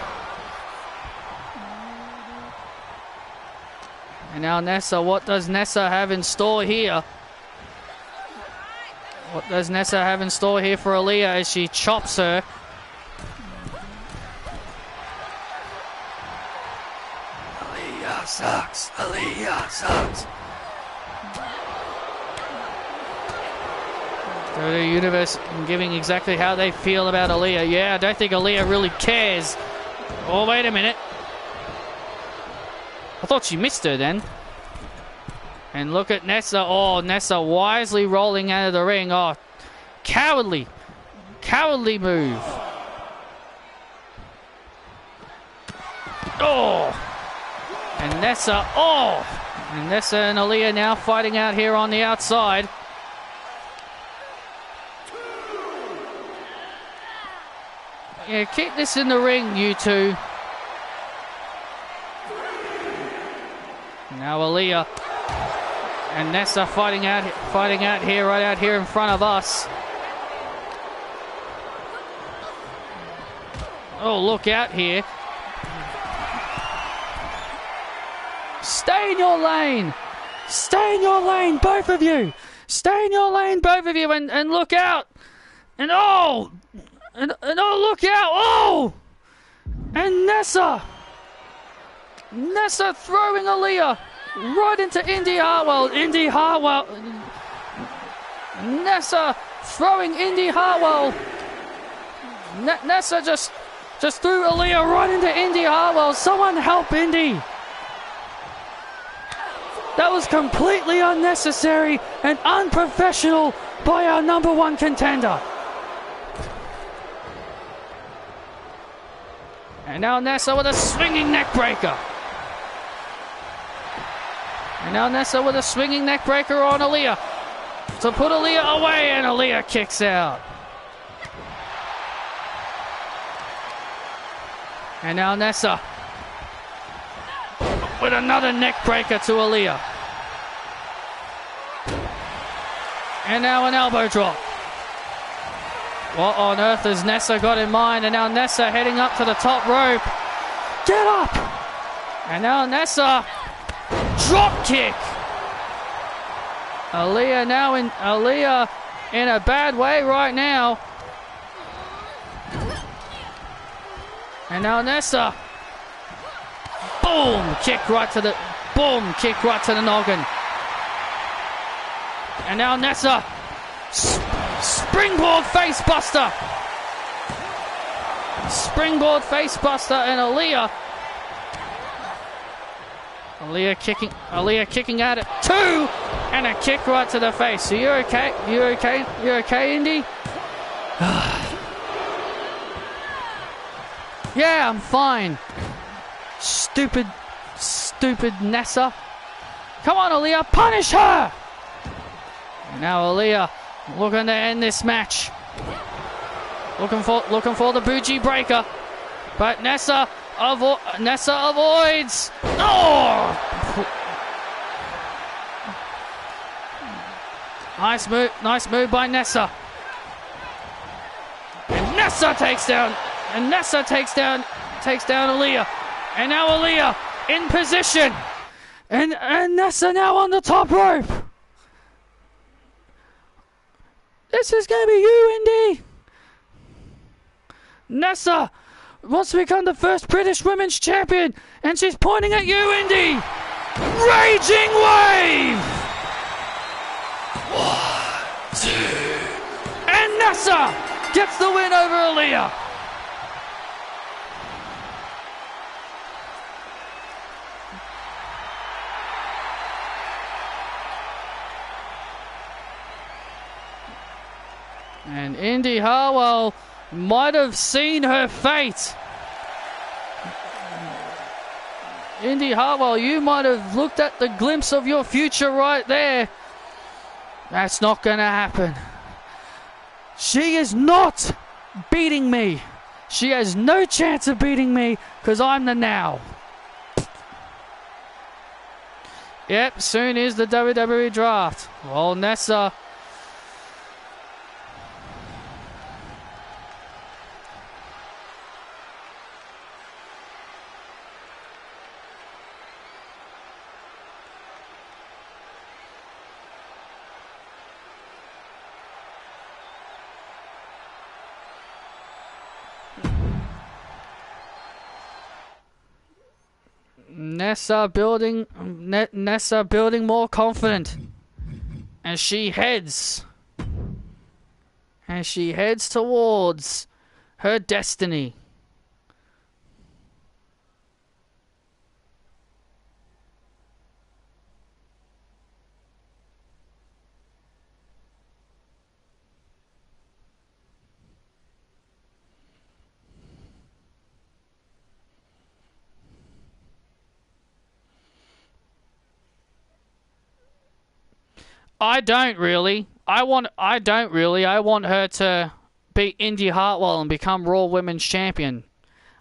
And now Nessa, what does Nessa have in store here? What does Nessa have in store here for Aaliyah as she chops her? Aaliyah sucks. The Universe giving exactly how they feel about Aaliyah. Yeah, I don't think Aaliyah really cares. Oh, wait a minute. I thought she missed her then. And look at Nessa. Nessa wisely rolling out of the ring. Cowardly move. And Nessa and Aaliyah now fighting out here on the outside. Yeah, keep this in the ring, you two. Now Aaliyah and Nessa fighting out here, right out here in front of us. Look out here. Stay in your lane. Stay in your lane, both of you. Stay in your lane, both of you, and look out. And look out. And Nessa throwing Aaliyah right into Indy Hartwell. Nessa throwing Indy Hartwell. Nessa just threw Aaliyah right into Indy Hartwell. Someone help Indy. That was completely unnecessary and unprofessional by our number one contender. And now Nessa with a swinging neck breaker. And now Nessa with a swinging neck breaker on Aaliyah. to put Aaliyah away, and Aaliyah kicks out. And now Nessa with another neck breaker to Aaliyah. And now an elbow drop. What on earth has Nessa got in mind? And now Nessa heading up to the top rope. Get up! And now Nessa, drop kick. Aaliyah in a bad way right now. And now Nessa, boom, kick right to the noggin. And now Nessa, springboard facebuster. Springboard facebuster, and Aaliyah kicking at it. 2 and a kick right to the face. So you're okay? You're okay, Indy? Yeah, I'm fine. Stupid Nessa. Come on, Aaliyah, punish her! And now Aaliyah looking to end this match. Looking for the bougie breaker. But Nessa avoids. Oh! Nice move by Nessa. And Nessa takes down Aaliyah. And now Aaliyah in position. And Nessa now on the top rope. This is going to be you, Indy. Nessa wants to become the first British Women's Champion. And she's pointing at you, Indy. Raging Wave. 1, 2. And Nessa gets the win over Aaliyah. And Indy Hartwell might have seen her fate. Indy Hartwell, you might have looked at the glimpse of your future right there. That's not going to happen. She is not beating me. She has no chance of beating me because I'm the now. Yep, soon is the WWE draft. Well, Nessa. Nessa building more confident as she heads towards her destiny. I don't really. I want her to beat Indy Hartwell and become Raw Women's Champion.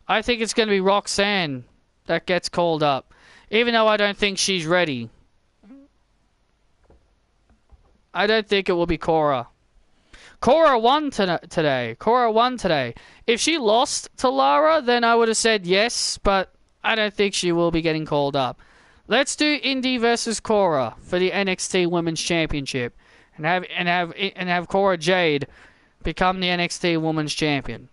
I think it's going to be Roxanne that gets called up, even though I don't think she's ready. I don't think it will be Cora. Cora won today. If she lost to Lara, then I would have said yes, but I don't think she will be getting called up. Let's do Indy versus Cora for the NXT Women's Championship, and have Cora Jade become the NXT Women's Champion.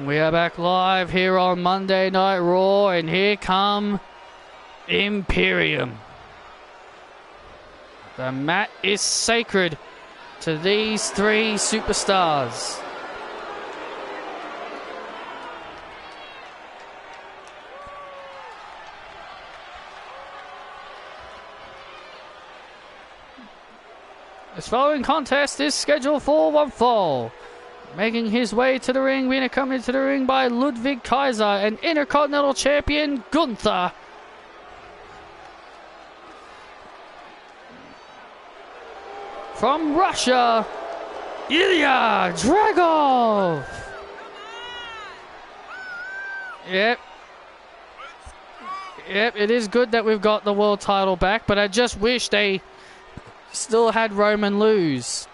We are back live here on Monday Night Raw, and here come Imperium. The mat is sacred to these three superstars. This following contest is scheduled for one fall. Making his way to the ring, being accompanied to the ring by Ludwig Kaiser and Intercontinental Champion Gunther. From Russia, Ilya Dragov. Yep, it is good that we've got the world title back, but I just wish they still had Roman lose.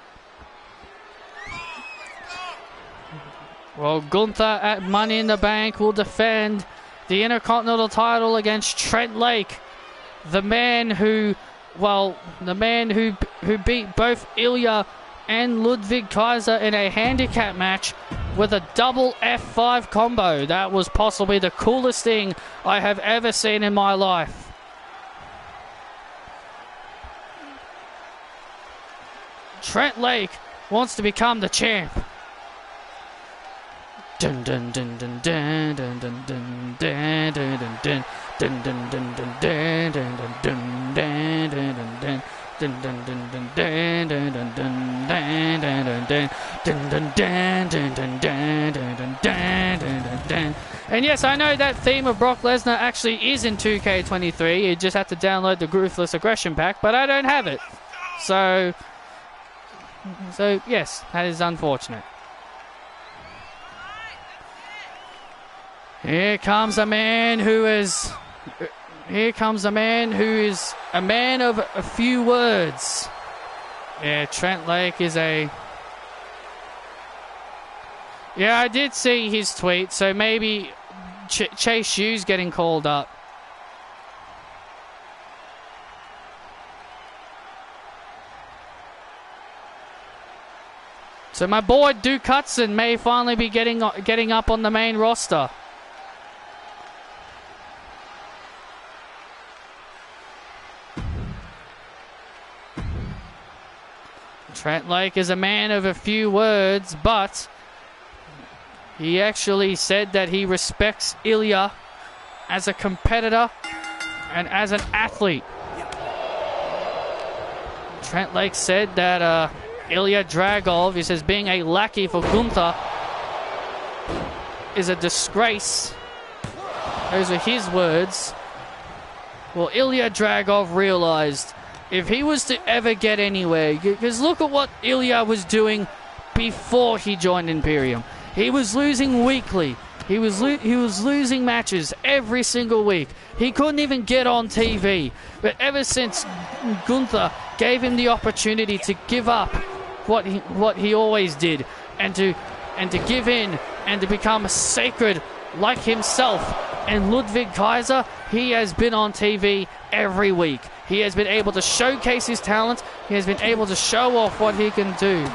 Well, Gunther at Money in the Bank will defend the Intercontinental title against Trent Lake, the man who beat both Ilya and Ludwig Kaiser in a handicap match with a double F5 combo. That was possibly the coolest thing I have ever seen in my life. Trent Lake wants to become the champ. Dun dun dun dun dun dun dun dun dun dun dun dun dun dun dun dun dun dun dun dun. And yes, I know that theme of Brock Lesnar actually is in 2K23. You just have to download the Ruthless Aggression Pack, but I don't have it. So yes, that is unfortunate. Here comes a man who is a man of a few words. Yeah, Trent Lake is a... Yeah, I did see his tweet, so maybe Chase U's getting called up. So my boy Duke Hudson may finally be getting up on the main roster. Trent Lake is a man of a few words, but he actually said that he respects Ilya as a competitor and as an athlete. Trent Lake said that Ilya Dragov, he says, being a lackey for Gunther is a disgrace. Those are his words. Well, Ilya Dragov realized if he was to ever get anywhere, because look at what Ilya was doing before he joined Imperium. He was losing weekly. He was losing matches every single week. He couldn't even get on TV. But ever since Gunther gave him the opportunity to give up what he always did, and to give in and to become sacred like himself and Ludwig Kaiser, he has been on TV every week. He has been able to showcase his talent. He has been able to show off what he can do.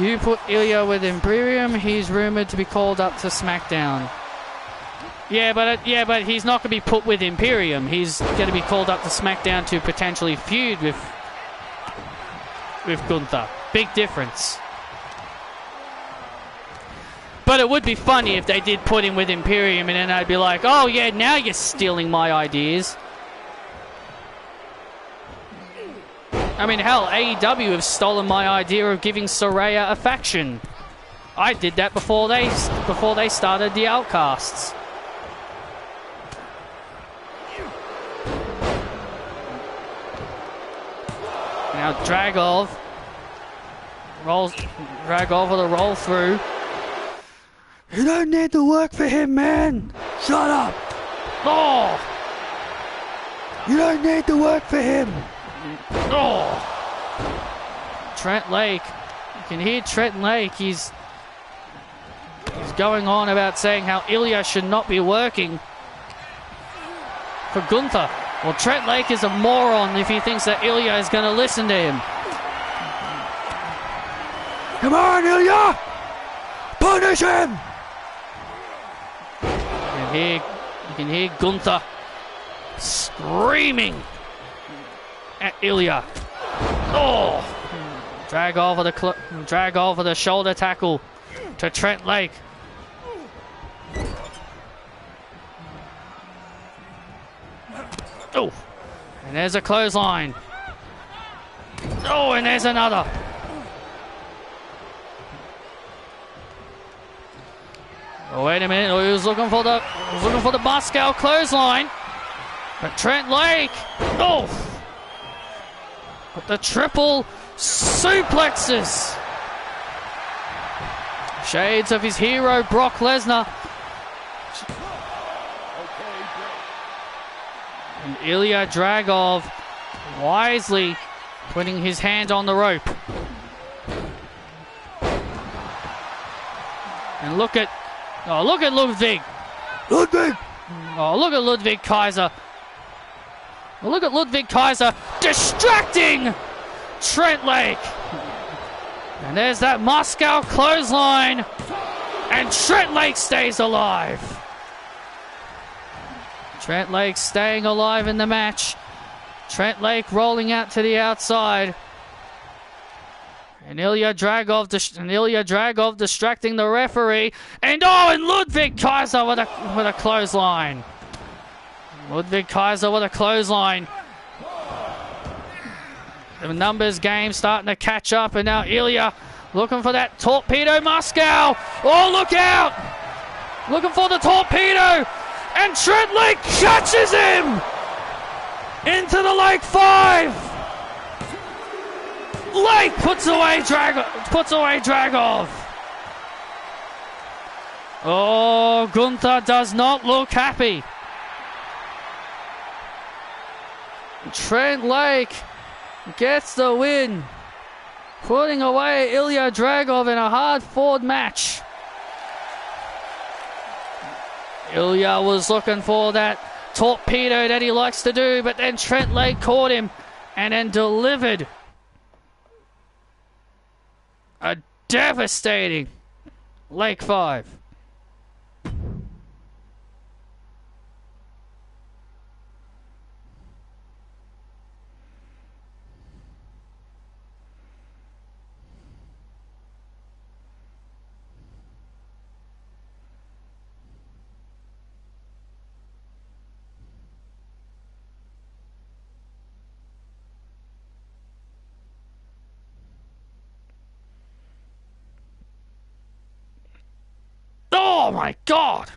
You put Ilya with Imperium, he's rumored to be called up to SmackDown. Yeah, but he's not going to be put with Imperium. He's going to be called up to SmackDown to potentially feud with Gunther. Big difference. But it would be funny if they did put him with Imperium and then I'd be like, oh yeah, now you're stealing my ideas. I mean, hell, AEW have stolen my idea of giving Saraya a faction. I did that before they started the Outcasts. Now Dragov with a roll through. You don't need to work for him, man. Shut up. Oh. You don't need to work for him. Oh. Trent Lake. You can hear Trent Lake. He's going on about saying how Ilya should not be working for Gunther. Well, Trent Lake is a moron if he thinks that Ilya is going to listen to him. Come on, Ilya! Punish him! You can hear Gunther screaming at Ilya. Oh! Drag over the shoulder tackle to Trent Lake. Oh! And there's a clothesline. Oh, and there's another. Oh, wait a minute. Oh, he was looking for the Moscow clothesline. But Trent Lake. Oh. But the triple suplexes. Shades of his hero, Brock Lesnar. And Ilya Dragov wisely putting his hand on the rope. And look at Ludwig. Ludwig! Oh, look at Ludwig Kaiser. Look at Ludwig Kaiser distracting Trent Lake. And there's that Moscow clothesline. And Trent Lake stays alive. Trent Lake staying alive in the match. Trent Lake rolling out to the outside. And Ilya Dragov distracting the referee. And Ludwig Kaiser with a clothesline. Ludwig Kaiser with a clothesline. The numbers game starting to catch up, and now Ilya looking for that torpedo Moscow. Oh, look out! Looking for the torpedo, and Trent Lake catches him into the Lake 5. Lake puts away Dragov. Oh, Gunther does not look happy. Trent Lake gets the win, putting away Ilya Dragov in a hard-fought match. Ilya was looking for that torpedo that he likes to do, but then Trent Lake caught him and then delivered a devastating Lake 5. Oh my God!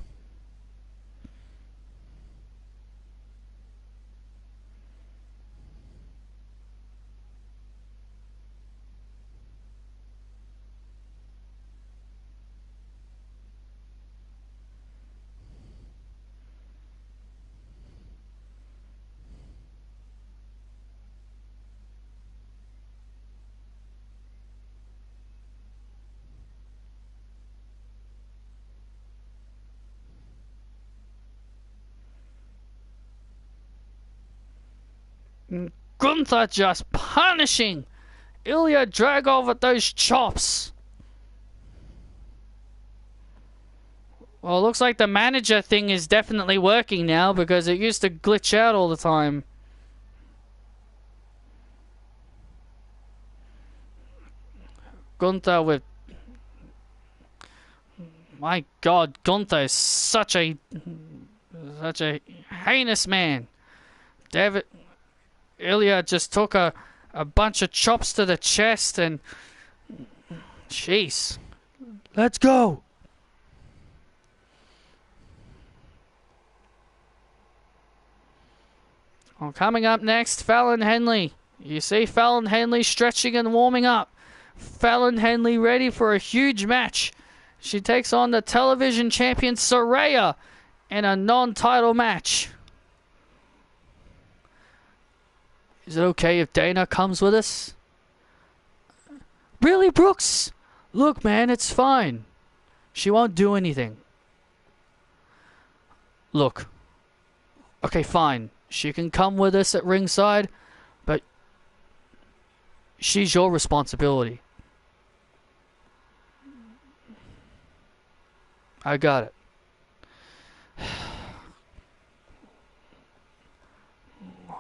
Gunther just punishing Ilya Dragov with those chops. Well, it looks like the manager thing is definitely working now, because it used to glitch out all the time. Gunther with... My God, Gunther is such a heinous man. Ilya just took a bunch of chops to the chest and... Jeez. Let's go! Well, coming up next, Fallon Henley. You see Fallon Henley stretching and warming up. Fallon Henley ready for a huge match. She takes on the television champion Saraya in a non-title match. Is it okay if Dana comes with us? Really, Brooks? Look, man, it's fine. She won't do anything. Look. Okay, fine. She can come with us at ringside, but she's your responsibility. I got it.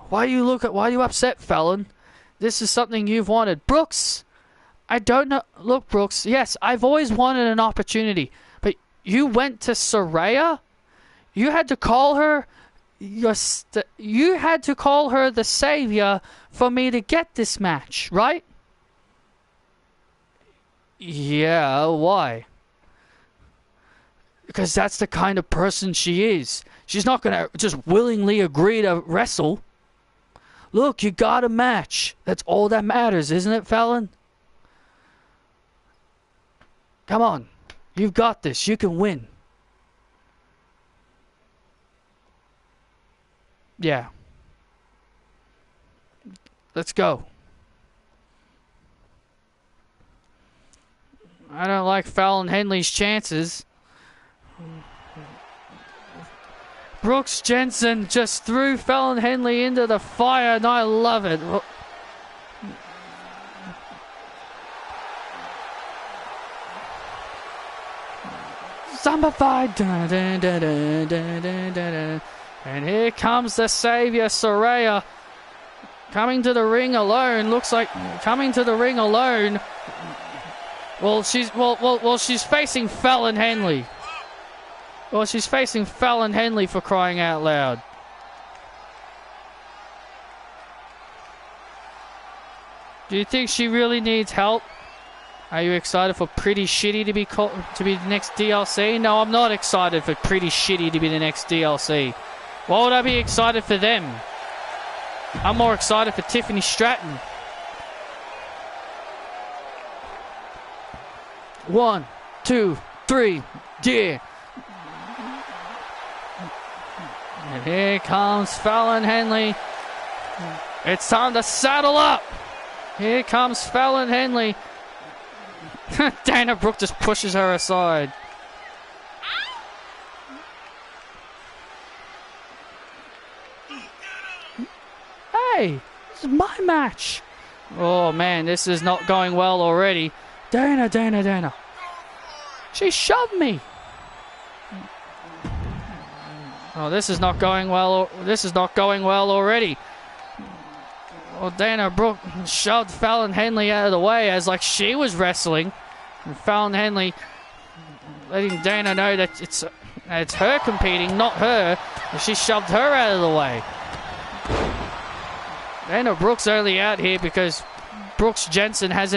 Why are you upset, Fallon? This is something you've wanted. Brooks, I don't know. Look, Brooks, yes, I've always wanted an opportunity. But you went to Saraya? You had to call her You had to call her the savior for me to get this match, right? Yeah, why? Because that's the kind of person she is. She's not gonna just willingly agree to wrestle. Look, you got a match. That's all that matters, isn't it, Fallon? Come on. You've got this. You can win. Yeah. Let's go. I don't like Fallon Henley's chances. Brooks Jensen just threw Fallon Henley into the fire, and I love it. Zombified. And here comes the savior, Saraya. Coming to the ring alone. Looks like coming to the ring alone. Well, she's facing Fallon Henley. Well, she's facing Fallon Henley, for crying out loud. Do you think she really needs help? Are you excited for Pretty Shitty to be the next DLC? No, I'm not excited for Pretty Shitty to be the next DLC. Why would I be excited for them? I'm more excited for Tiffany Stratton. 1, 2, 3, yeah. And here comes Fallon Henley. It's time to saddle up. Here comes Fallon Henley. Dana Brooke just pushes her aside. Hey, this is my match. Oh man, this is not going well already. Dana. She shoved me. Oh, this is not going well. This is not going well already. Well, Dana Brooke shoved Fallon Henley out of the way as like she was wrestling. And Fallon Henley letting Dana know that it's her competing, not her. And she shoved her out of the way. Dana Brooke's only out here because Brooks Jensen has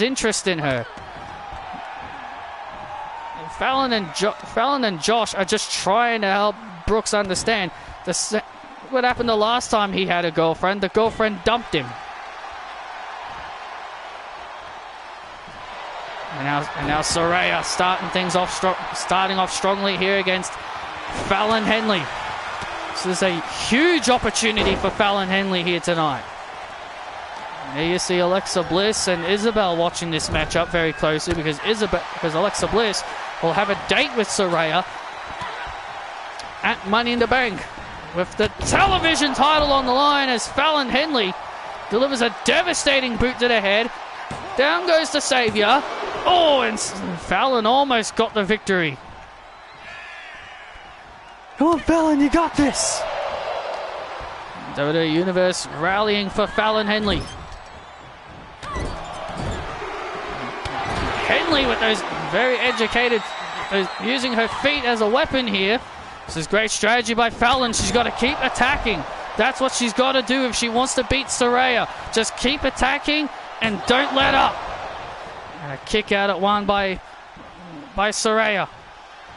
interest in her. And Fallon and Josh are just trying to help Brooks understand what happened the last time he had a girlfriend. The girlfriend dumped him. And now Saraya starting off strongly here against Fallon Henley. So there's a huge opportunity for Fallon Henley here tonight. There you see Alexa Bliss and Isabel watching this matchup very closely because Alexa Bliss will have a date with Saraya at Money in the Bank with the television title on the line as Fallon Henley delivers a devastating boot to the head. Down goes the Savior. Oh, and Fallon almost got the victory. Come on, Fallon, you got this. WWE Universe rallying for Fallon Henley. Henley with those very educated, using her feet as a weapon here. This is great strategy by Fallon. She's got to keep attacking. That's what she's got to do if she wants to beat Saraya. Just keep attacking and don't let up. And a kick out at one by Saraya.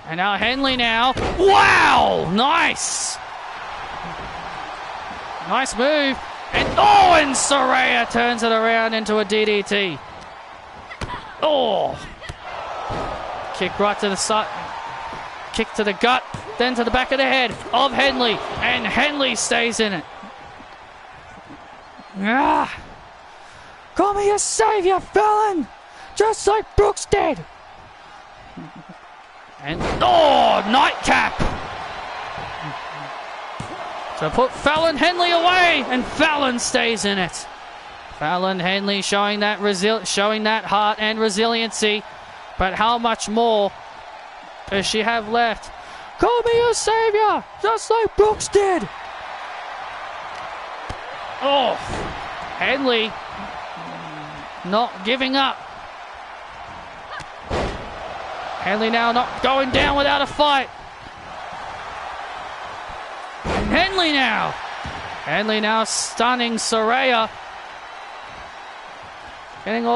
And now Henley now. Wow! Nice! Nice move. And Saraya turns it around into a DDT. Oh! Kick right to the side. Kick to the gut. Then to the back of the head of Henley. And Henley stays in it. Ah! Call me a savior, Fallon! Just like Brooks did! And nightcap! So put Fallon Henley away, and Fallon stays in it. Fallon Henley showing that heart and resiliency, but how much more does she have left? Call me your savior, just like Brooks did. Oh, Henley not giving up. Henley now not going down without a fight. And Henley now. Henley now stunning Saraya. Getting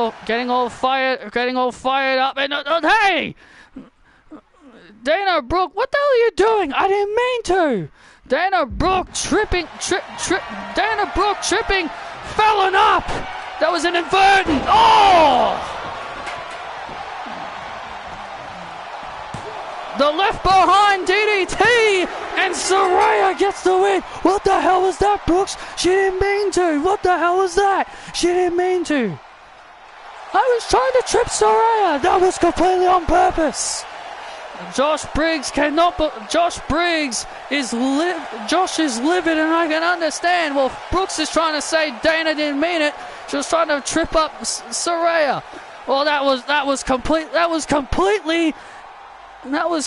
all fired up. And hey! Dana Brooke, what the hell are you doing? I didn't mean to. Dana Brooke tripping, Dana Brooke tripping, falling up. That was an inverted. Oh! The left behind DDT, and Saraya gets the win. What the hell was that, Brooks? She didn't mean to. What the hell was that? She didn't mean to. I was trying to trip Saraya. That was completely on purpose. Josh Briggs Josh is livid, and I can understand. Well, Brooks is trying to say Dana didn't mean it. She was trying to trip up Saraya. Well, that was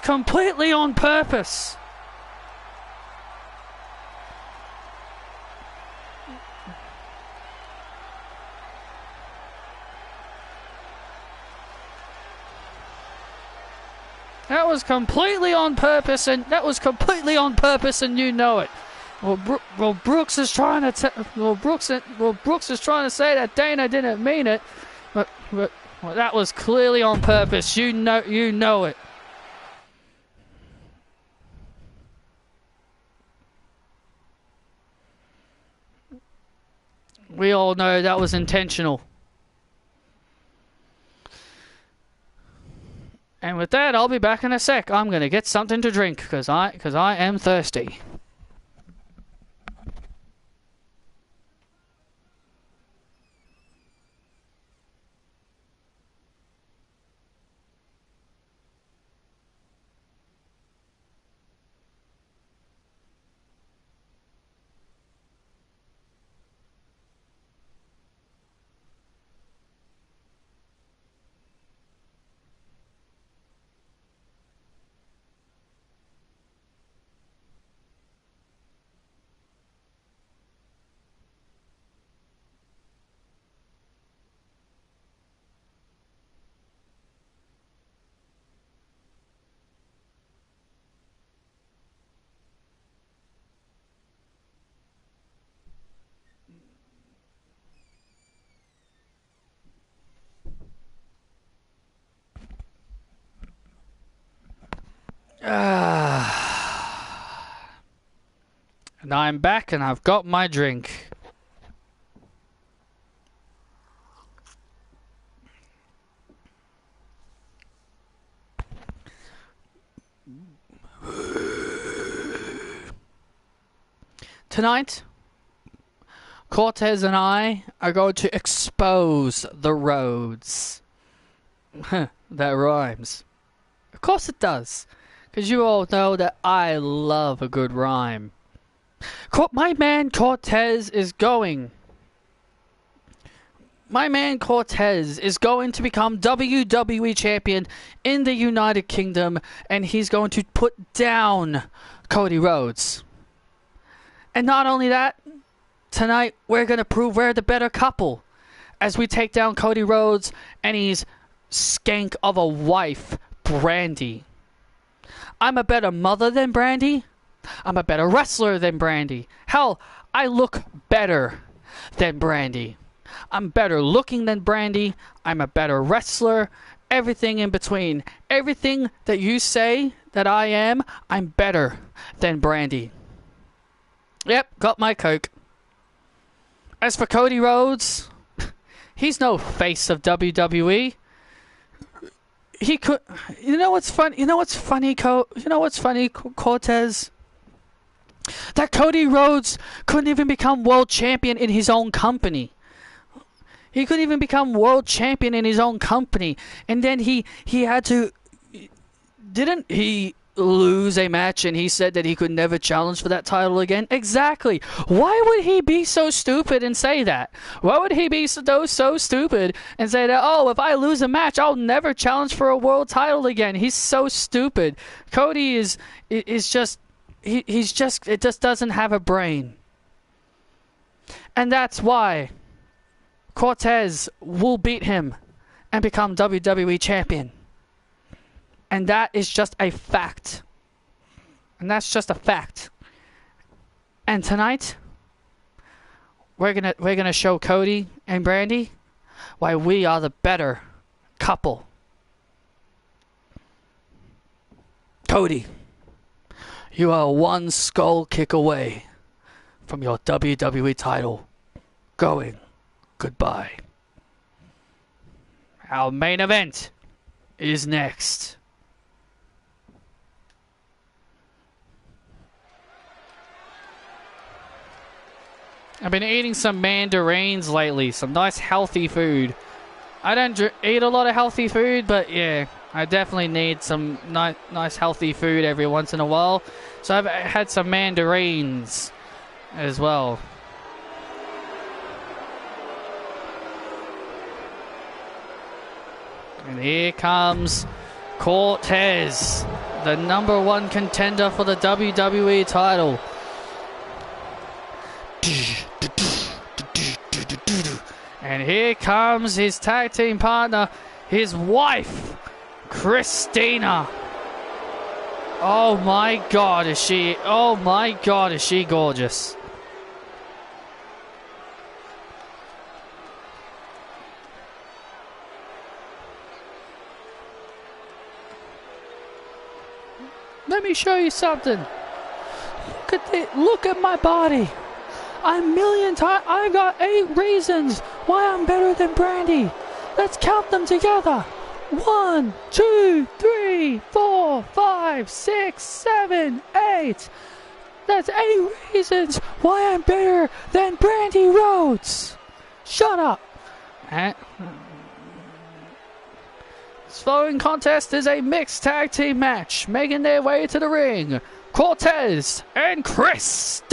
completely on purpose. That was completely on purpose, and you know it. Well, Brooks is trying to Brooks is trying to say that Dana didn't mean it, but that was clearly on purpose. You know it. We all know that was intentional. And with that, I'll be back in a sec. I'm going to get something to drink because I am thirsty. And I'm back and I've got my drink. Tonight, Cortez and I are going to expose the roads. That rhymes. Of course it does. Because you all know that I love a good rhyme. My man Cortez is going to become WWE champion in the United Kingdom, and he's going to put down Cody Rhodes. And not only that, tonight we're going to prove we're the better couple as we take down Cody Rhodes and his skank of a wife, Brandy. I'm a better mother than Brandy. I'm a better wrestler than Brandy. Hell, I look better than Brandy. I'm better looking than Brandy. I'm a better wrestler. Everything in between. Everything that you say that I am, I'm better than Brandy. Yep, got my Coke. As for Cody Rhodes, he's no face of WWE. He could. You know what's funny? Cortez? That Cody Rhodes couldn't even become world champion in his own company. He couldn't even become world champion in his own company. And then he had to... Didn't he lose a match and he said that he could never challenge for that title again? Exactly. Why would he be so stupid and say that? Why would he be so stupid and say that, oh, if I lose a match, I'll never challenge for a world title again? He's so stupid. Cody is just... He's just... It just doesn't have a brain. And that's why Cortez will beat him and become WWE champion. And that is just a fact. And that's just a fact. And tonight, we're gonna show Cody and Brandy why we are the better couple. Cody, you are one skull kick away from your WWE title going goodbye. Our main event is next. I've been eating some mandarins lately, some nice healthy food. I don't eat a lot of healthy food, but yeah, I definitely need some nice healthy food every once in a while. So I've had some mandarins as well. And here comes Cortez, the #1 contender for the WWE title. And here comes his tag team partner, his wife, Christina. Oh my God, is she gorgeous. Let me show you something. Look at my body. I've got 8 reasons why I'm better than Brandy. Let's count them together. 1, 2, 3, 4, 5, 6, 7, 8. That's 8 reasons why I'm better than Brandy Rhodes. Shut up. This following contest is a mixed tag team match. Making their way to the ring, Cortez and Christina.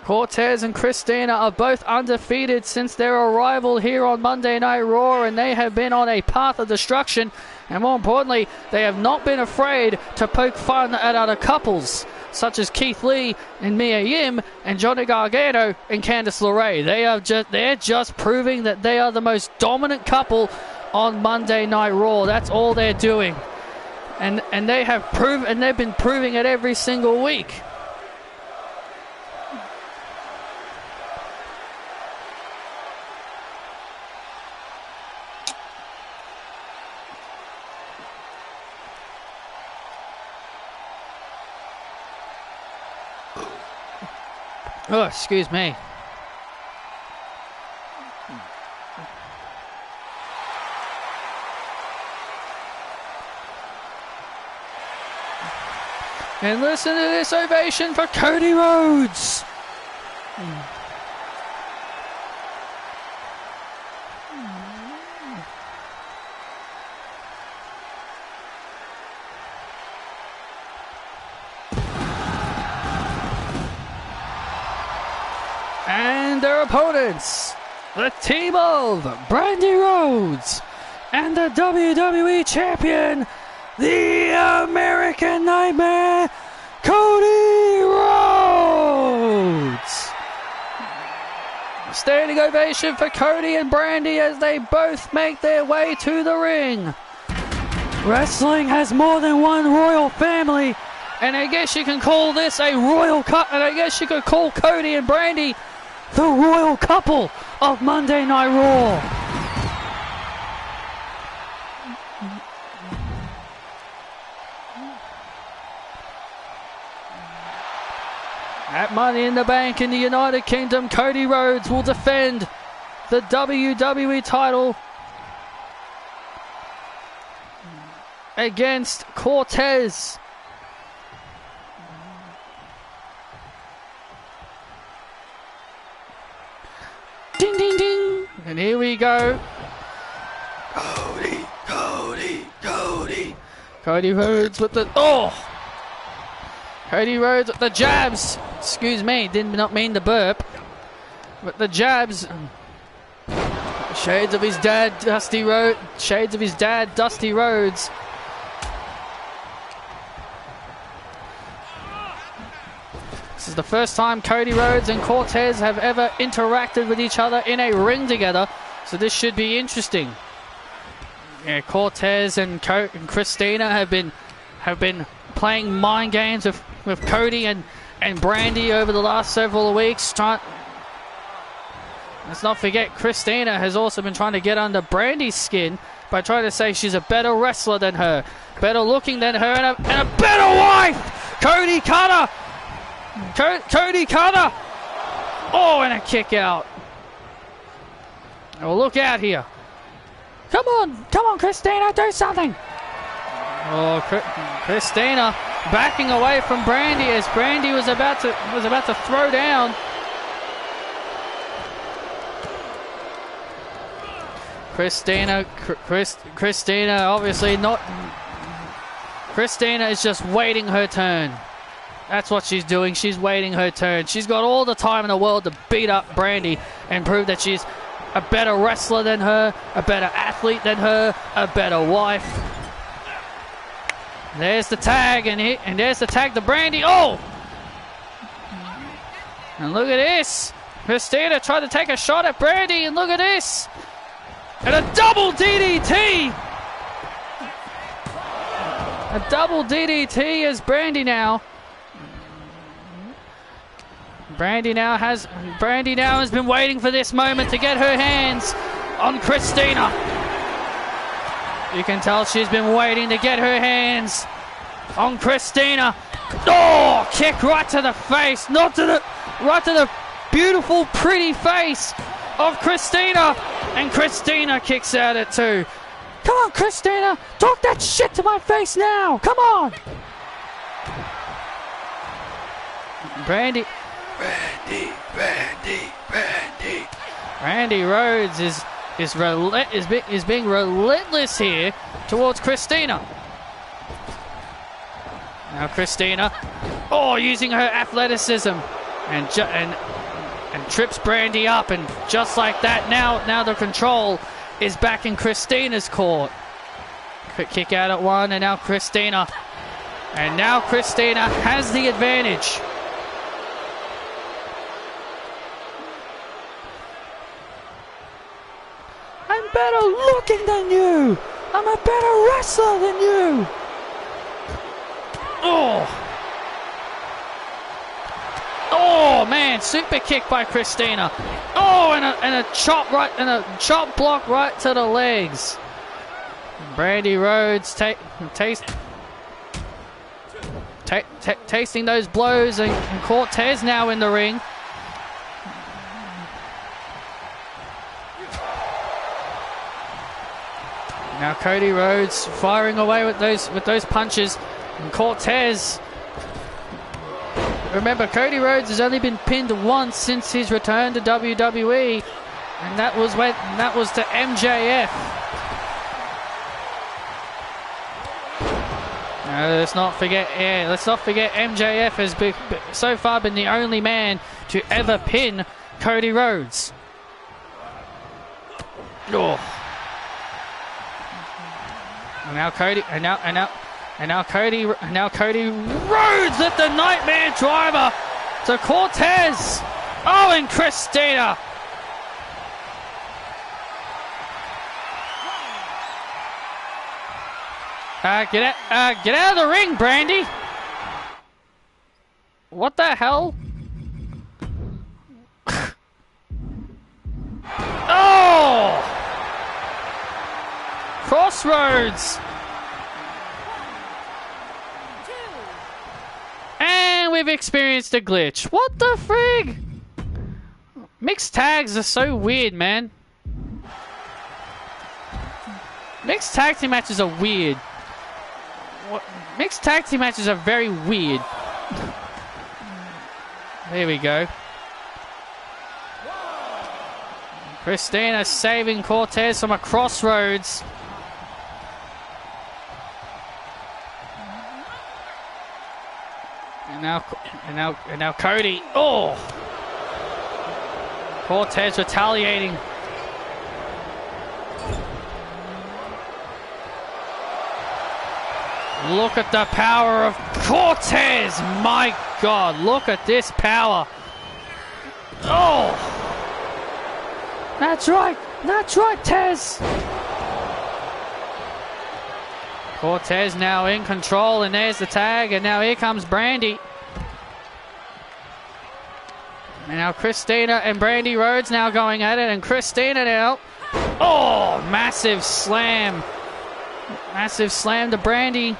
Cortez and Christina are both undefeated since their arrival here on Monday Night Raw, and they have been on a path of destruction. And more importantly, they have not been afraid to poke fun at other couples, such as Keith Lee and Mia Yim and Johnny Gargano and Candice LeRae. They're just proving that they are the most dominant couple on Monday Night Raw. That's all they're doing. And they have proven, and they've been proving it every single week. Oh, excuse me. And listen to this ovation for Cody Rhodes. And their opponents, the team of Brandy Rhodes and the WWE Champion, the American Nightmare, Cody Rhodes. Standing ovation for Cody and Brandy as they both make their way to the ring. Wrestling has more than one royal family, and I guess you can call this a royal cut, and I guess you could call Cody and Brandy the royal couple of Monday Night Raw. At Money in the Bank in the United Kingdom, Cody Rhodes will defend the WWE title against Cortez. Ding, ding, ding. And here we go. Cody. Cody Rhodes with the... Oh! Cody Rhodes with the jabs. Excuse me, did not mean to burp. But the jabs. Shades of his dad, Dusty Rhodes. Shades of his dad, Dusty Rhodes. This is the first time Cody Rhodes and Cortez have ever interacted with each other in a ring together, so this should be interesting. Yeah, Cortez and Christina have been playing mind games with Cody and Brandy over the last several weeks. Let's not forget, Christina has also been trying to get under Brandy's skin by trying to say she's a better wrestler than her, better looking than her, and a better wife! Cody Cutter! Cody Cutter! Oh, and a kick out. Oh, look out here. Come on, Christina, do something! Oh, Christina backing away from Brandy as Brandy was about to throw down. Christina obviously not. Christina is just waiting her turn. That's what she's doing. She's waiting her turn. She's got all the time in the world to beat up Brandy and prove that she's a better wrestler than her, a better athlete than her, a better wife. There's the tag, and there's the tag to Brandy. Oh! And look at this. Christina tried to take a shot at Brandy, and look at this. And a double DDT! A double DDT as Brandy now. Brandy now has been waiting for this moment to get her hands on Christina. You can tell she's been waiting to get her hands on Christina. Oh, kick right to the face, right to the beautiful, pretty face of Christina. And Christina kicks out at 2. Come on, Christina, talk that shit to my face now. Come on. Brandy Rhodes is being relentless here towards Christina. Now Christina, using her athleticism and trips Brandy up, and just like that, now the control is back in Christina's court. Quick kick out at 1, and now Christina has the advantage. I'm better looking than you. I'm a better wrestler than you. Oh man, super kick by Christina. Oh, and a chop block right to the legs. Brandy Rhodes tasting those blows, and Cortez now in the ring. Now Cody Rhodes firing away with those punches, and Cortez. Remember, Cody Rhodes has only been pinned once since his return to WWE, and that was to MJF. Let's not forget MJF has so far been the only man to ever pin Cody Rhodes. Oh. And now Cody Rhodes with the Nightmare Driver to Cortez. Oh, and Christina. Get out of the ring, Brandy. What the hell? Oh! Crossroads. And we've experienced a glitch. What the frig? Mixed tags are so weird, man. Mixed tag team matches are weird. Mixed tag team matches are very weird. There we go. Christina saving Cortez from a crossroads. And now Cody. Oh! Cortez retaliating. Look at the power of Cortez! My God, look at this power. Oh! That's right, Tez. Cortez now in control, and there's the tag, and now here comes Brandy. And now Christina and Brandy Rhodes now going at it, and Christina now. Oh, massive slam. Massive slam to Brandy.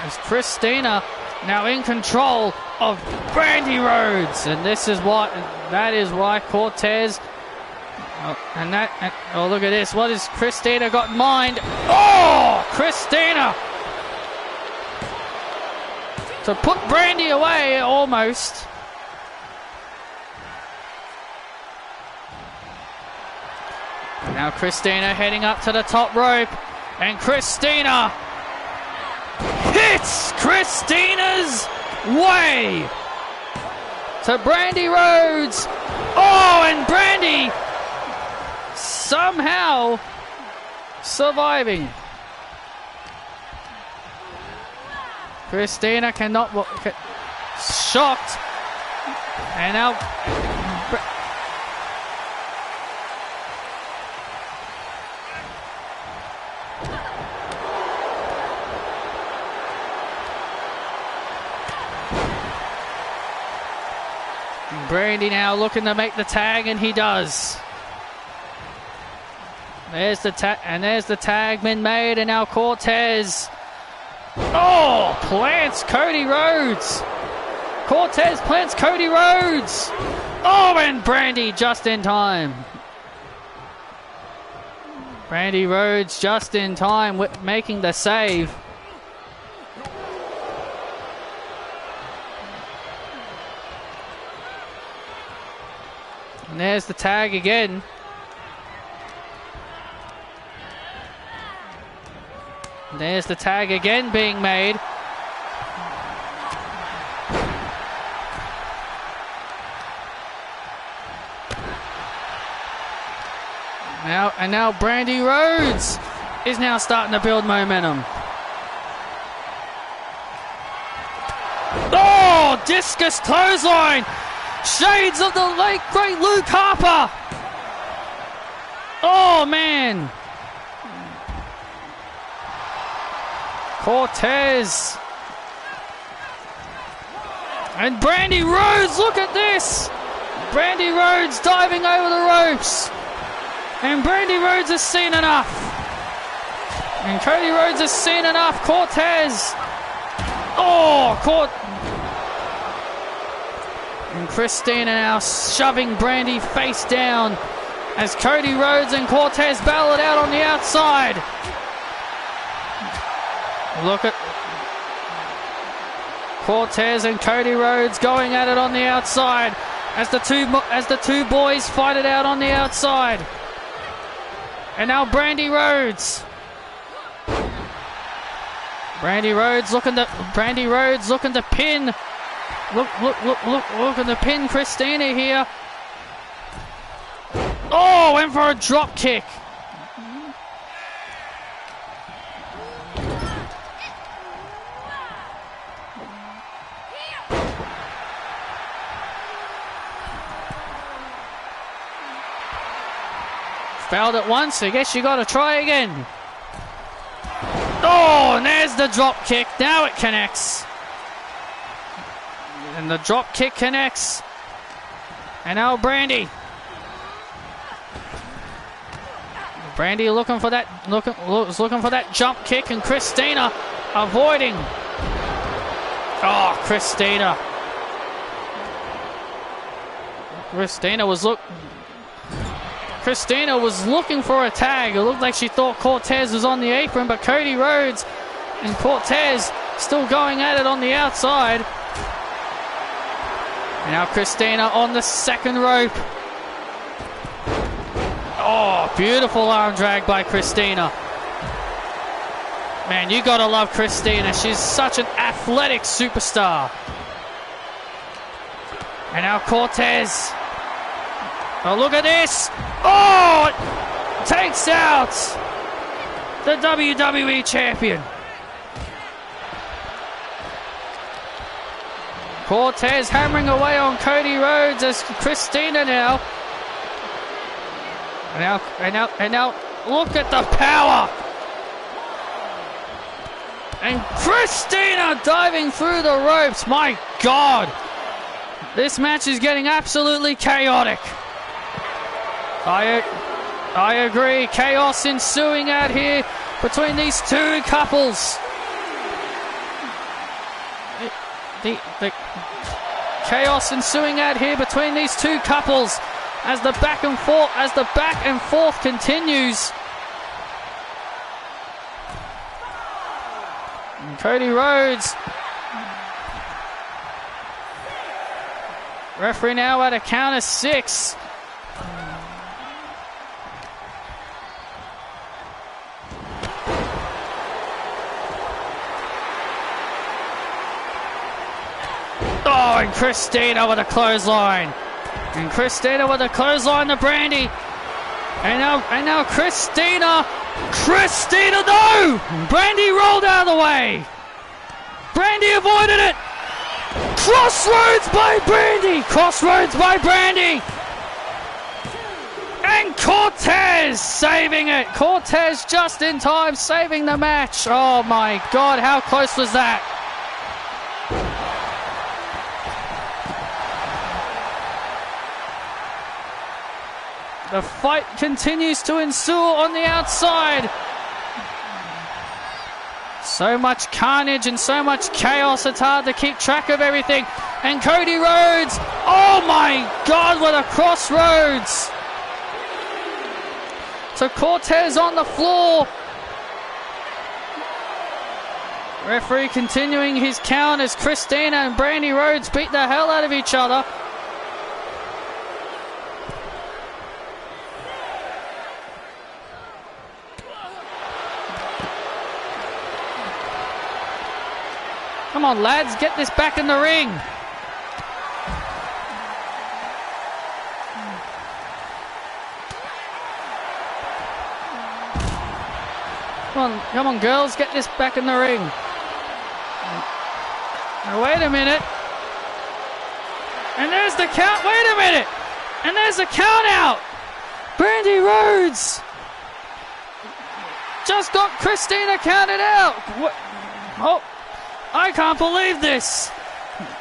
As Christina now in control of Brandy Rhodes, and that is why Cortez. Oh, look at this. What has Christina got in mind? Oh, Christina! To put Brandy away, almost. Now Christina heading up to the top rope. And Christina hits Christina's way to Brandy Rhodes. Oh, and Brandy somehow surviving. Christina shocked, and now Brandy now looking to make the tag, and he does. There's the tag been made, and now Cortez. Oh, plants Cody Rhodes. Cortez plants Cody Rhodes. Oh, and Brandy just in time. Brandy Rhodes just in time with making the save. And there's the tag again. There's the tag again being made. Now Brandy Rhodes is now starting to build momentum. Oh, discus clothesline! Shades of the late great Luke Harper! Oh, man! Cortez. And Brandy Rhodes, look at this! Brandy Rhodes diving over the ropes. And Brandy Rhodes has seen enough. And Cody Rhodes has seen enough. Cortez. Oh, and Christina now shoving Brandy face down as Cody Rhodes and Cortez battle it out on the outside. Look at Cortez and Cody Rhodes going at it on the outside as the two boys fight it out on the outside. And now Brandy Rhodes. Brandy Rhodes looking to pin. Looking to pin Christina here. Oh, went for a drop kick. Failed it once, I guess you got to try again. Oh, and there's the drop kick. Now it connects. And the drop kick connects. And now Brandy. Brandy looking for that jump kick, and Christina avoiding. Oh, Christina. Christina was looking for a tag. It looked like she thought Cortez was on the apron, but Cody Rhodes and Cortez still going at it on the outside. And now Christina on the second rope. Oh, beautiful arm drag by Christina. Man, you gotta love Christina. She's such an athletic superstar. And now Cortez. Oh, look at this. Oh, takes out the WWE champion. Cortez hammering away on Cody Rhodes as Christina now And now, look at the power! And Christina diving through the ropes. My God! This match is getting absolutely chaotic. I agree. Chaos ensuing out here between these two couples. The chaos ensuing out here between these two couples as the back and forth continues. And Cody Rhodes, referee now at a count of 6. Oh, and Christina with a clothesline. And Christina with a clothesline to Brandy. And now Christina, no! Brandy rolled out of the way. Brandy avoided it. Crossroads by Brandy. And Cortez saving it. Cortez just in time saving the match. Oh my God, how close was that? The fight continues to ensue on the outside. So much carnage and so much chaos, it's hard to keep track of everything. And Cody Rhodes, oh my God, what a crossroads. So Cortez on the floor. Referee continuing his count as Christina and Brandy Rhodes beat the hell out of each other. Come on, lads, get this back in the ring. Come on, girls, get this back in the ring. Now, wait a minute. And there's the count. Wait a minute. And there's the count out. Brandy Rhodes just got Christina counted out. What? Oh. I can't believe this.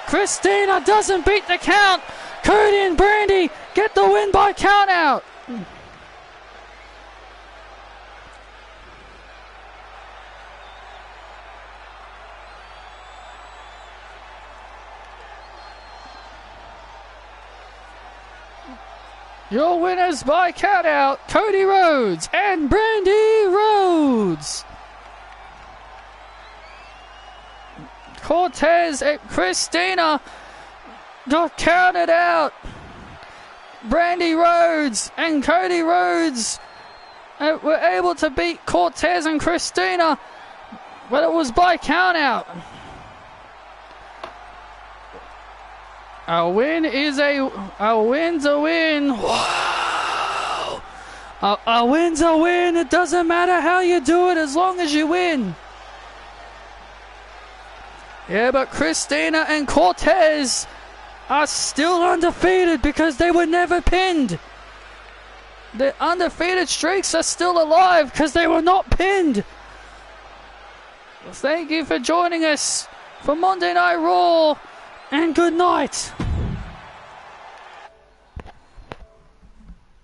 Christina doesn't beat the count. Cody and Brandy get the win by count out. Your winners by count out, Cody Rhodes and Brandy Rhodes. Cortez and Christina got counted out. Brandy Rhodes and Cody Rhodes were able to beat Cortez and Christina, but it was by count out. A win's a win. Wow. A win's a win. It doesn't matter how you do it as long as you win. Yeah, but Christina and Cortez are still undefeated because they were never pinned. Their undefeated streaks are still alive because they were not pinned. Well, thank you for joining us for Monday Night Raw, and good night.